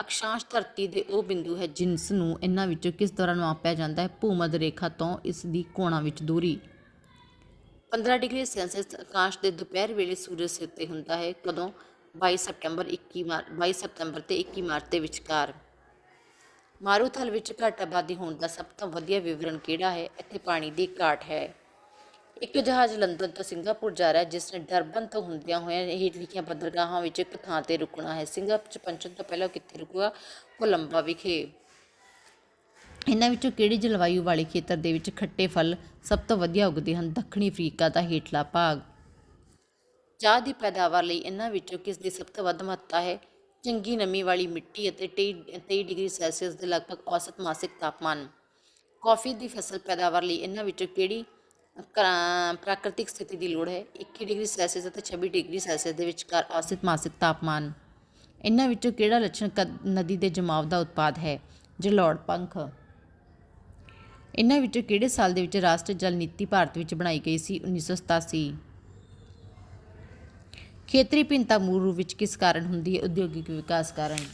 ਅਕਸ਼ਾਂਸ਼ ਧਰਤੀ ਦੇ ਉਹ ਬਿੰਦੂ ਹੈ ਜਿਸ ਨੂੰ ਇਹਨਾਂ ਵਿੱਚੋਂ ਕਿਸ ਦੌਰਾਨ ਮਾਪਿਆ ਜਾਂਦਾ ਹੈ? ਭੂ-ਮੱਧ ਰੇਖਾ ਤੋਂ ਇਸ ਦੀ ਕੋਣਾਂ ਵਿੱਚ ਦੂਰੀ। 15 ਡਿਗਰੀ ਸੈਲਸੀਅਸ ਅਕਾਸ਼ ਦੇ ਦੁਪਹਿਰ ਵੇਲੇ ਸੂਰਜ ਸਿਰ 'ਤੇ ਹੁੰਦਾ ਹੈ। ਕਦੋਂ? 22 ਸਤੰਬਰ ਤੇ 21 ਮਾਰਚ ਦੇ ਵਿਚਕਾਰ। ਮਾਰੂਥਲ ਵਿੱਚ ਘੱਟ ਆਬਾਦੀ ਹੋਣ ਦਾ ਸਭ ਤੋਂ ਵਧੀਆ ਵਿਵਰਣ ਕਿਹੜਾ ਹੈ? ਇੱਥੇ ਪਾਣੀ ਦੀ ਘਾਟ ਹੈ। ਇੱਕ ਜਹਾਜ਼ ਲੰਦਨ ਤੋਂ ਸਿੰਗਾਪੁਰ ਜਾ ਰਿਹਾ ਜਿਸ ਨੇ ਡਰਬਨ ਤੋਂ ਹੁੰਦਿਆਂ ਹੋਇਆਂ ਹੇਠ ਲਿਖੀਆਂ ਬੰਦਰਗਾਹਾਂ ਵਿੱਚ ਇੱਕ ਥਾਂ 'ਤੇ ਰੁਕਣਾ ਹੈ। ਸਿੰਗਾਪੁਰ 'ਚ ਪਹੁੰਚਣ ਤੋਂ ਪਹਿਲਾਂ ਕਿੱਥੇ ਰੁਕੂਗਾ? ਕੋਲੰਬਾ ਵਿਖੇ। ਇਹਨਾਂ ਵਿੱਚੋਂ ਕਿਹੜੀ ਜਲਵਾਯੂ ਵਾਲੇ ਖੇਤਰ ਦੇ ਵਿੱਚ ਖੱਟੇ ਫਲ ਸਭ ਤੋਂ ਵਧੀਆ ਉੱਗਦੇ ਹਨ? ਦੱਖਣੀ ਅਫਰੀਕਾ ਦਾ ਹੇਠਲਾ ਭਾਗ। ਚਾਹ ਦੀ ਪੈਦਾਵਾਰ ਲਈ ਇਹਨਾਂ ਵਿੱਚੋਂ ਕਿਸ ਦੀ ਸਭ ਤੋਂ ਵੱਧ ਮਹੱਤਤਾ ਹੈ? ਚੰਗੀ ਨਮੀ ਵਾਲੀ ਮਿੱਟੀ ਅਤੇ 23 ਡਿਗਰੀ ਸੈਲਸੀਅਸ ਦੇ ਲਗਭਗ ਔਸਤ ਮਾਸਿਕ ਤਾਪਮਾਨ। ਕੌਫੀ ਦੀ ਫਸਲ ਪੈਦਾਵਾਰ ਲਈ ਇਹਨਾਂ ਵਿੱਚੋਂ ਕਿਹੜੀ ਪ੍ਰਾਕ੍ਰਿਤਿਕ ਸਥਿਤੀ ਦੀ ਲੋੜ ਹੈ? 21 ਡਿਗਰੀ ਸੈਲਸੀਅਸ ਅਤੇ 26 ਡਿਗਰੀ ਸੈਲਸੀਅਸ ਦੇ ਵਿਚਕਾਰ ਔਸਤ ਮਾਸਿਕ ਤਾਪਮਾਨ। ਇਹਨਾਂ ਵਿੱਚੋਂ ਕਿਹੜਾ ਲੱਛਣ ਨਦੀ ਦੇ ਜਮਾਵ ਦਾ ਉਤਪਾਦ ਹੈ? ਜਲੋੜ ਪੰਖ। ਇਹਨਾਂ ਵਿੱਚੋਂ ਕਿਹੜੇ ਸਾਲ ਦੇ ਵਿੱਚ ਰਾਸ਼ਟਰੀ ਜਲ ਨੀਤੀ ਭਾਰਤ ਵਿੱਚ ਬਣਾਈ ਗਈ ਸੀ? 1987। ਖੇਤਰੀ ਭਿੰਨਤਾ ਮੂਲ ਰੂਪ ਵਿੱਚ ਕਿਸ ਕਾਰਨ ਹੁੰਦੀ ਹੈ? ਉਦਯੋਗਿਕ ਵਿਕਾਸ ਕਾਰਨ।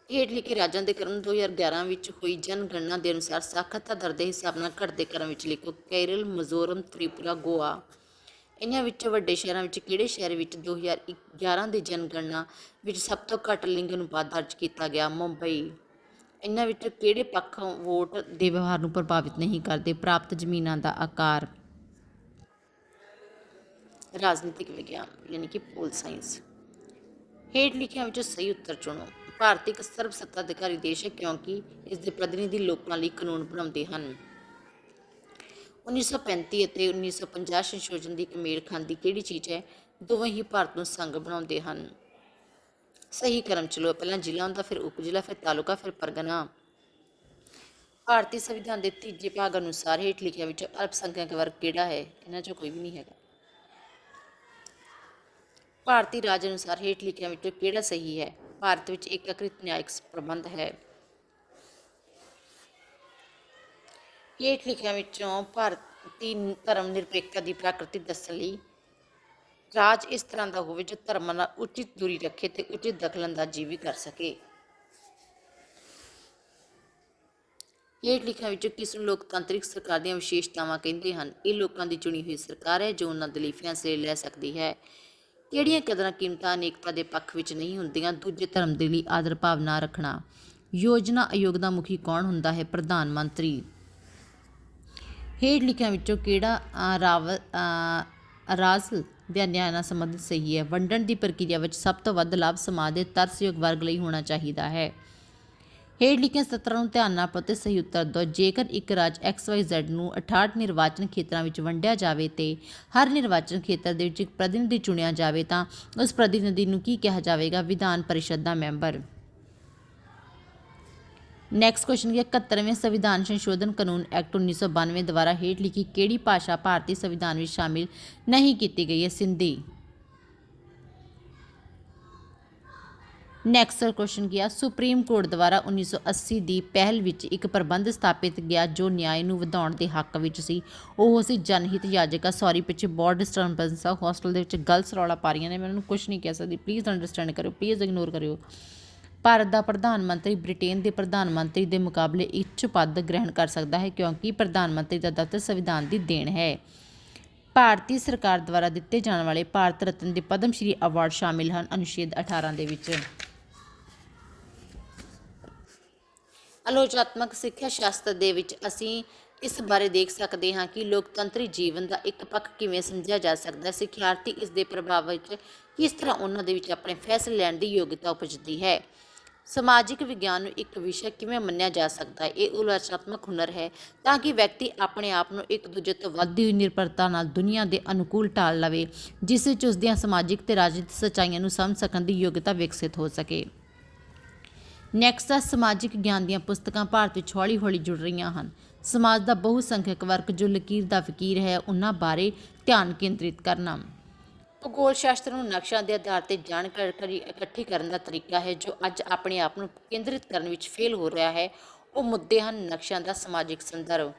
ਹੇਠ ਲਿਖੇ ਰਾਜਾਂ ਦੇ ਕ੍ਰਮ 2011 ਵਿੱਚ ਹੋਈ ਜਨਗਣਨਾ ਦੇ ਅਨੁਸਾਰ ਸਾਖਰਤਾ ਦਰ ਦੇ ਹਿਸਾਬ ਨਾਲ ਘਟਦੇ ਕ੍ਰਮ ਵਿੱਚ ਲਿਖੋ। ਕੇਰਲ, ਮਿਜ਼ੋਰਮ, ਤ੍ਰਿਪੁਰਾ, ਗੋਆ। ਇਹਨਾਂ ਵਿੱਚੋਂ ਵੱਡੇ ਸ਼ਹਿਰਾਂ ਵਿੱਚ ਕਿਹੜੇ ਸ਼ਹਿਰ ਵਿੱਚ 2011 ਦੀ ਜਨਗਣਨਾ ਵਿੱਚ ਸਭ ਤੋਂ ਘੱਟ ਲਿੰਗ ਅਨੁਪਾਤ ਦਰਜ ਕੀਤਾ ਗਿਆ? ਮੁੰਬਈ। ਇਹਨਾਂ ਵਿੱਚੋਂ ਕਿਹੜੇ ਪੱਖ ਵੋਟ ਦੇ ਵਿਵਹਾਰ ਨੂੰ ਪ੍ਰਭਾਵਿਤ ਨਹੀਂ ਕਰਦੇ? ਪ੍ਰਾਪਤ ਜ਼ਮੀਨਾਂ ਦਾ ਆਕਾਰ। ਰਾਜਨੀਤਿਕ ਵਿਗਿਆਨ ਯਾਨੀ ਕਿ ਪੋਲ ਸਾਇੰਸ। ਹੇਠ ਲਿਖਿਆਂ ਵਿੱਚੋਂ ਸਹੀ ਉੱਤਰ ਚੁਣੋ। ਭਾਰਤ ਇੱਕ ਸਰਬ ਸੱਤਾ ਅਧਿਕਾਰੀ ਦੇਸ਼ ਹੈ ਕਿਉਂਕਿ ਇਸ ਦੇ ਪ੍ਰਤੀਨਿਧੀ ਲੋਕਾਂ ਲਈ ਕਾਨੂੰਨ ਬਣਾਉਂਦੇ ਹਨ। 1935 ਅਤੇ 1950 ਸੰਸ਼ੋਧਨ ਦੀ ਇੱਕ ਮੇਲ ਖਾਂਦੀ ਕਿਹੜੀ ਚੀਜ਼ ਹੈ? ਦੋਵੇਂ ਹੀ ਭਾਰਤ ਨੂੰ ਸੰਘ ਬਣਾਉਂਦੇ ਹਨ। ਸਹੀ ਕ੍ਰਮ ਚਲੋ। ਪਹਿਲਾਂ ਜ਼ਿਲ੍ਹਾ ਹੁੰਦਾ, ਫਿਰ ਉਪ ਜ਼ਿਲ੍ਹਾ, ਫਿਰ ਤਾਲੁਕਾ, ਫਿਰ ਪਰਗਨਾ। ਭਾਰਤੀ ਸੰਵਿਧਾਨ ਦੇ ਤੀਜੇ ਭਾਗ ਅਨੁਸਾਰ ਹੇਠ ਲਿਖਿਆਂ ਵਿੱਚੋਂ ਅਲਪਸੰਖਿਅਕ ਵਰਗ ਕਿਹੜਾ ਹੈ? ਇਹਨਾਂ 'ਚੋਂ ਕੋਈ ਵੀ ਨਹੀਂ ਹੈਗਾ। ਭਾਰਤੀ ਰਾਜ ਅਨੁਸਾਰ ਹੇਠ ਲਿਖਿਆਂ ਵਿੱਚੋਂ ਕਿਹੜਾ ਸਹੀ ਹੈ? ਭਾਰਤ ਵਿੱਚ ਏਕੀਕ੍ਰਿਤ ਨਿਆਇਕ ਪ੍ਰਬੰਧ ਹੈ। ਹੇਠ ਲਿਖਿਆਂ ਵਿੱਚੋਂ ਭਾਰਤੀ ਧਰਮ ਨਿਰਪੇਖਤਾ ਦੀ ਪ੍ਰਕਿਰਤੀ ਦੱਸਣ ਲਈ ਰਾਜ ਇਸ ਤਰ੍ਹਾਂ ਦਾ ਹੋਵੇ ਜੋ ਧਰਮਾਂ ਨਾਲ ਉਚਿਤ ਦੂਰੀ ਰੱਖੇ ਤੇ ਉਚਿਤ ਦਖਲਅੰਦਾਜ਼ੀ ਵੀ ਕਰ ਸਕੇ। ਹੇਠ ਲਿਖਿਆਂ ਵਿੱਚੋਂ ਕਿਸ ਨੂੰ ਲੋਕਤੰਤਰਿਕ ਸਰਕਾਰ ਦੀਆਂ ਵਿਸ਼ੇਸ਼ਤਾਵਾਂ ਕਹਿੰਦੇ ਹਨ? ਇਹ ਲੋਕਾਂ ਦੀ ਚੁਣੀ ਹੋਈ ਸਰਕਾਰ ਹੈ ਜੋ ਉਹਨਾਂ ਦੇ ਲਈ ਫੈਸਲੇ ਲੈ ਸਕਦੀ ਹੈ। ਕਿਹੜੀਆਂ ਕਦਰਾਂ ਕੀਮਤਾਂ ਅਨੇਕਤਾ ਦੇ ਪੱਖ ਵਿੱਚ ਨਹੀਂ ਹੁੰਦੀਆਂ? ਦੂਜੇ ਧਰਮ ਦੇ ਲਈ ਆਦਰ ਭਾਵਨਾ ਰੱਖਣਾ। ਯੋਜਨਾ ਆਯੋਗ ਦਾ ਮੁਖੀ ਕੌਣ ਹੁੰਦਾ ਹੈ? ਪ੍ਰਧਾਨ ਮੰਤਰੀ। ਹੇਠ ਲਿਖਿਆਂ ਵਿੱਚੋਂ ਕਿਹੜਾ ਰਾਜ ਦੇ ਨਿਆਂ ਨਾਲ ਸੰਬੰਧਿਤ ਸਹੀ ਹੈ? ਵੰਡਣ ਦੀ ਪ੍ਰਕਿਰਿਆ ਵਿੱਚ ਸਭ ਤੋਂ ਵੱਧ ਲਾਭ ਸਮਾਜ ਦੇ ਤਰਸਯੋਗ ਵਰਗ ਲਈ ਹੋਣਾ ਚਾਹੀਦਾ ਹੈ। ਹੇਠ ਲਿਖੀਆਂ ਸਤਰਾਂ ਨੂੰ ਧਿਆਨ ਨਾਲ ਪੜ੍ਹੋ ਤੇ ਸਹੀ ਉੱਤਰ ਦਿਓ। ਜੇਕਰ ਇੱਕ ਰਾਜ XYZ ਨੂੰ 68 ਨਿਰਵਾਚਨ ਖੇਤਰਾਂ ਵਿੱਚ ਵੰਡਿਆ ਜਾਵੇ ਤੇ ਹਰ ਨਿਰਵਾਚਨ ਖੇਤਰ ਦੇ ਵਿੱਚ ਇੱਕ ਪ੍ਰਤੀਨਿਧੀ ਚੁਣਿਆ ਜਾਵੇ ਤਾਂ ਉਸ ਪ੍ਰਤੀਨਿਧੀ ਨੂੰ ਕੀ ਕਿਹਾ ਜਾਵੇਗਾ? ਵਿਧਾਨ ਪਰਿਸ਼ਦ ਦਾ ਮੈਂਬਰ। ਨੈਕਸਟ ਕੁਐਸਚਨ ਹੈ 71ਵੇਂ ਸੰਵਿਧਾਨ ਸੰਸ਼ੋਧਨ ਕਾਨੂੰਨ ਐਕਟ 1992 ਦੁਆਰਾ ਹੇਠ ਲਿਖੀ ਕਿਹੜੀ ਭਾਸ਼ਾ ਭਾਰਤੀ ਸੰਵਿਧਾਨ ਵਿੱਚ ਸ਼ਾਮਿਲ ਨਹੀਂ ਕੀਤੀ ਗਈ ਹੈ? ਸਿੰਧੀ। ਨੈਕਸਟ ਕੁਐਸਚਨ ਗਿਆ ਸੁਪਰੀਮ ਕੋਰਟ ਦੁਆਰਾ 1980 ਦੀ ਪਹਿਲ ਵਿੱਚ ਇੱਕ ਪ੍ਰਬੰਧ ਸਥਾਪਿਤ ਗਿਆ ਜੋ ਨਿਆਂ ਨੂੰ ਵਧਾਉਣ ਦੇ ਹੱਕ ਵਿੱਚ ਸੀ। ਉਹ ਸੀ ਜਨਹਿਤ ਯਾਚਕਾ। ਸੌਰੀ ਪਿੱਛੇ ਬਹੁਤ ਡਿਸਟਰਬੈਂਸ ਆ, ਹੋਸਟਲ ਦੇ ਵਿੱਚ ਗਰਲਸ ਰੌਲਾ ਪਾ ਰਹੀਆਂ ਨੇ, ਮੈਂ ਉਹਨੂੰ ਕੁਛ ਨਹੀਂ ਕਹਿ ਸਕਦੀ, ਪਲੀਜ਼ ਅੰਡਰਸਟੈਂਡ ਕਰਿਓ, ਪਲੀਜ਼ ਇਗਨੋਰ ਕਰਿਓ। ਭਾਰਤ ਦਾ ਪ੍ਰਧਾਨ ਮੰਤਰੀ ਬ੍ਰਿਟੇਨ ਦੇ ਪ੍ਰਧਾਨ ਮੰਤਰੀ ਦੇ ਮੁਕਾਬਲੇ ਉੱਚ ਪਦ ਗ੍ਰਹਿਣ ਕਰ ਸਕਦਾ ਹੈ ਕਿਉਂਕਿ ਪ੍ਰਧਾਨ ਮੰਤਰੀ ਦਾ ਦਫ਼ਤਰ ਸੰਵਿਧਾਨ ਦੀ ਦੇਣ ਹੈ। ਭਾਰਤੀ ਸਰਕਾਰ ਦੁਆਰਾ ਦਿੱਤੇ ਜਾਣ ਵਾਲੇ ਭਾਰਤ ਰਤਨ ਦੇ ਪਦਮ ਸ਼੍ਰੀ ਅਵਾਰਡ ਸ਼ਾਮਿਲ ਹਨ ਅਨੁਛੇਦ 18 ਦੇ ਵਿੱਚ। ਆਲੋਚਨਾਤਮਕ ਸਿੱਖਿਆ ਸ਼ਾਸਤਰ ਦੇ ਵਿੱਚ ਅਸੀਂ ਇਸ ਬਾਰੇ ਦੇਖ ਸਕਦੇ ਹਾਂ ਕਿ ਲੋਕਤੰਤਰੀ ਜੀਵਨ ਦਾ ਇੱਕ ਪੱਖ ਕਿਵੇਂ ਸਮਝਿਆ ਜਾ ਸਕਦਾ ਹੈ। ਸਿੱਖਿਆਰਥੀ ਇਸ ਦੇ ਪ੍ਰਭਾਵ ਵਿੱਚ ਕਿਸ ਤਰ੍ਹਾਂ ਉਹਨਾਂ ਦੇ ਵਿੱਚ ਆਪਣੇ ਫੈਸਲੇ ਲੈਣ ਦੀ ਯੋਗਤਾ ਉਪਜਦੀ ਹੈ। ਸਮਾਜਿਕ ਵਿਗਿਆਨ ਨੂੰ ਇੱਕ ਵਿਸ਼ਾ ਕਿਵੇਂ ਮੰਨਿਆ ਜਾ ਸਕਦਾ ਹੈ। ਇਹ ਆਲੋਚਨਾਤਮਕ ਹੁਨਰ ਹੈ ਤਾਂ ਕਿ ਵਿਅਕਤੀ ਆਪਣੇ ਆਪ ਨੂੰ ਇੱਕ ਦੂਜੇ ਤੋਂ ਵੱਧਦੀ ਹੋਈ ਨਿਰਭਰਤਾ ਨਾਲ ਦੁਨੀਆ ਦੇ ਅਨੁਕੂਲ ਢਾਲ ਲਵੇ, ਜਿਸ ਵਿੱਚ ਉਸ ਦੀਆਂ ਸਮਾਜਿਕ ਤੇ ਰਾਜਨੀਤਿਕ ਸੱਚਾਈਆਂ ਨੂੰ ਸਮਝ ਸਕਣ ਦੀ ਯੋਗਤਾ ਵਿਕਸਿਤ ਹੋ ਸਕੇ। ਨੈਕਸਟ ਹੈ ਸਮਾਜਿਕ ਗਿਆਨ ਦੀਆਂ ਪੁਸਤਕਾਂ ਭਾਰਤ ਵਿੱਚ ਹੌਲੀ ਹੌਲੀ ਜੁੜ ਰਹੀਆਂ ਹਨ। ਸਮਾਜ ਦਾ ਬਹੁਸੰਖਿਅਕ ਵਰਗ ਜੋ ਲਕੀਰ ਦਾ ਫਕੀਰ ਹੈ, ਉਹਨਾਂ ਬਾਰੇ ਧਿਆਨ ਕੇਂਦਰਿਤ ਕਰਨਾ। ਭੂਗੋਲ ਸ਼ਾਸਤਰ ਨੂੰ ਨਕਸ਼ਿਆਂ ਦੇ ਆਧਾਰ ਤੇ ਜਾਣਕਾਰੀ ਇਕੱਠੀ ਕਰਨ ਦਾ ਤਰੀਕਾ ਹੈ ਜੋ ਅੱਜ ਆਪਣੇ ਆਪ ਨੂੰ ਕੇਂਦਰਿਤ ਕਰਨ ਵਿੱਚ ਫੇਲ ਹੋ ਰਿਹਾ ਹੈ। ਉਹ ਮੁੱਦੇ ਹਨ ਨਕਸ਼ਿਆਂ ਦਾ ਸਮਾਜਿਕ ਸੰਦਰਭ।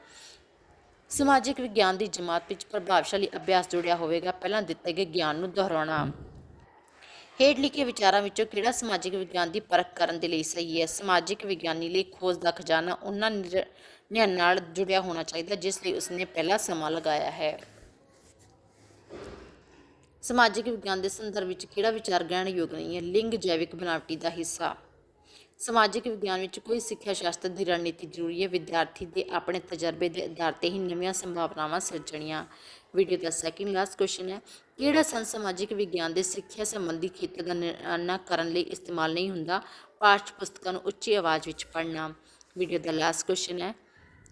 ਸਮਾਜਿਕ ਵਿਗਿਆਨ ਦੀ ਜਮਾਤ ਵਿੱਚ ਪ੍ਰਭਾਵਸ਼ਾਲੀ ਅਭਿਆਸ ਜੁੜਿਆ ਹੋਵੇਗਾ। ਪਹਿਲਾਂ ਦਿੱਤੇ ਗਏ ਗਿਆਨ ਨੂੰ ਦੁਹਰਾਉਣਾ। ਹੇਠ ਲਿਖੇ ਵਿਚਾਰਾਂ ਵਿੱਚੋਂ ਕਿਹੜਾ ਸਮਾਜਿਕ ਵਿਗਿਆਨ ਦੀ ਪਰਖ ਕਰਨ ਦੇ ਲਈ ਸਹੀ ਹੈ। ਸਮਾਜਿਕ ਵਿਗਿਆਨੀ ਲਈ ਖੋਜ ਦਾ ਖਜ਼ਾਨਾ ਉਹਨਾਂ ਨਿਰਣਿਆਂ ਨਾਲ ਜੁੜਿਆ ਹੋਣਾ ਚਾਹੀਦਾ ਜਿਸ ਲਈ ਉਸਨੇ ਪਹਿਲਾ ਸਮਾਂ ਲਗਾਇਆ ਹੈ। ਸਮਾਜਿਕ ਵਿਗਿਆਨ ਦੇ ਸੰਦਰਭ ਵਿੱਚ ਕਿਹੜਾ ਵਿਚਾਰ ਗ੍ਰਹਿਣਯੋਗ ਨਹੀਂ ਹੈ। ਲਿੰਗ ਜੈਵਿਕ ਬਨਾਵਟੀ ਦਾ ਹਿੱਸਾ। ਸਮਾਜਿਕ ਵਿਗਿਆਨ ਵਿੱਚ ਕੋਈ ਸਿੱਖਿਆ ਸ਼ਾਸਤਰ ਦੀ ਰਣਨੀਤੀ ਜ਼ਰੂਰੀ ਹੈ। ਵਿਦਿਆਰਥੀ ਦੇ ਆਪਣੇ ਤਜਰਬੇ ਦੇ ਆਧਾਰ ਤੇ ਹੀ ਨਵੀਆਂ ਸੰਭਾਵਨਾਵਾਂ ਸਿਰਜਣੀਆਂ। ਵੀਡੀਓ ਦਾ ਸੈਕਿੰਡ ਲਾਸਟ ਕੁਐਸਚਨ ਹੈ, ਕਿਹੜਾ ਸੰਦ ਸਮਾਜਿਕ ਵਿਗਿਆਨ ਦੇ ਸਿੱਖਿਆ ਸੰਬੰਧੀ ਖੇਤਰ ਦਾ ਨਿਰਣਾ ਕਰਨ ਲਈ ਇਸਤੇਮਾਲ ਨਹੀਂ ਹੁੰਦਾ। ਪਾਠ ਪੁਸਤਕਾਂ ਨੂੰ ਉੱਚੀ ਆਵਾਜ਼ ਵਿੱਚ ਪੜ੍ਹਨਾ। ਵੀਡੀਓ ਦਾ ਲਾਸਟ ਕੁਐਸਚਨ ਹੈ,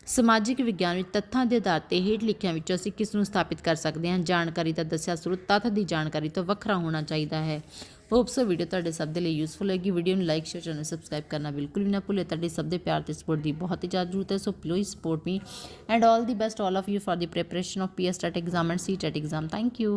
ਸਮਾਜਿਕ ਵਿਗਿਆਨ ਵਿੱਚ ਤੱਥਾਂ ਦੇ ਆਧਾਰ ਤੇ ਹੇਠ ਲਿਖਿਆਂ ਵਿੱਚੋਂ ਅਸੀਂ ਕਿਸ ਨੂੰ ਸਥਾਪਿਤ ਕਰ ਸਕਦੇ ਹਾਂ। ਜਾਣਕਾਰੀ ਦਾ ਦੱਸਿਆ ਸਰੋਤ ਤੱਥ ਦੀ ਜਾਣਕਾਰੀ ਤੋਂ ਵੱਖਰਾ ਹੋਣਾ ਚਾਹੀਦਾ ਹੈ। ਹੋਪਸ ਵੀਡੀਓ ਤੁਹਾਡੇ ਸਭ ਦੇ ਲਈ ਯੂਜ਼ਫੁਲ ਹੋਏਗੀ। ਵੀਡੀਓ ਨੂੰ ਲਾਈਕ ਸ਼ੇਅਰ ਚੈਨਲ ਸਬਸਕ੍ਰਾਈਬ ਕਰਨਾ ਬਿਲਕੁਲ ਵੀ ਨਾ ਭੁੱਲੇ। ਤੁਹਾਡੇ ਸਭ ਦੇ ਪਿਆਰ ਤੇ ਸਪੋਰਟ ਦੀ ਬਹੁਤ ਹੀ ਜ਼ਿਆਦਾ ਜ਼ਰੂਰਤ ਹੈ। So please support me and all the best all of you for the preparation of PS TET exam and CTET exam. Thank you.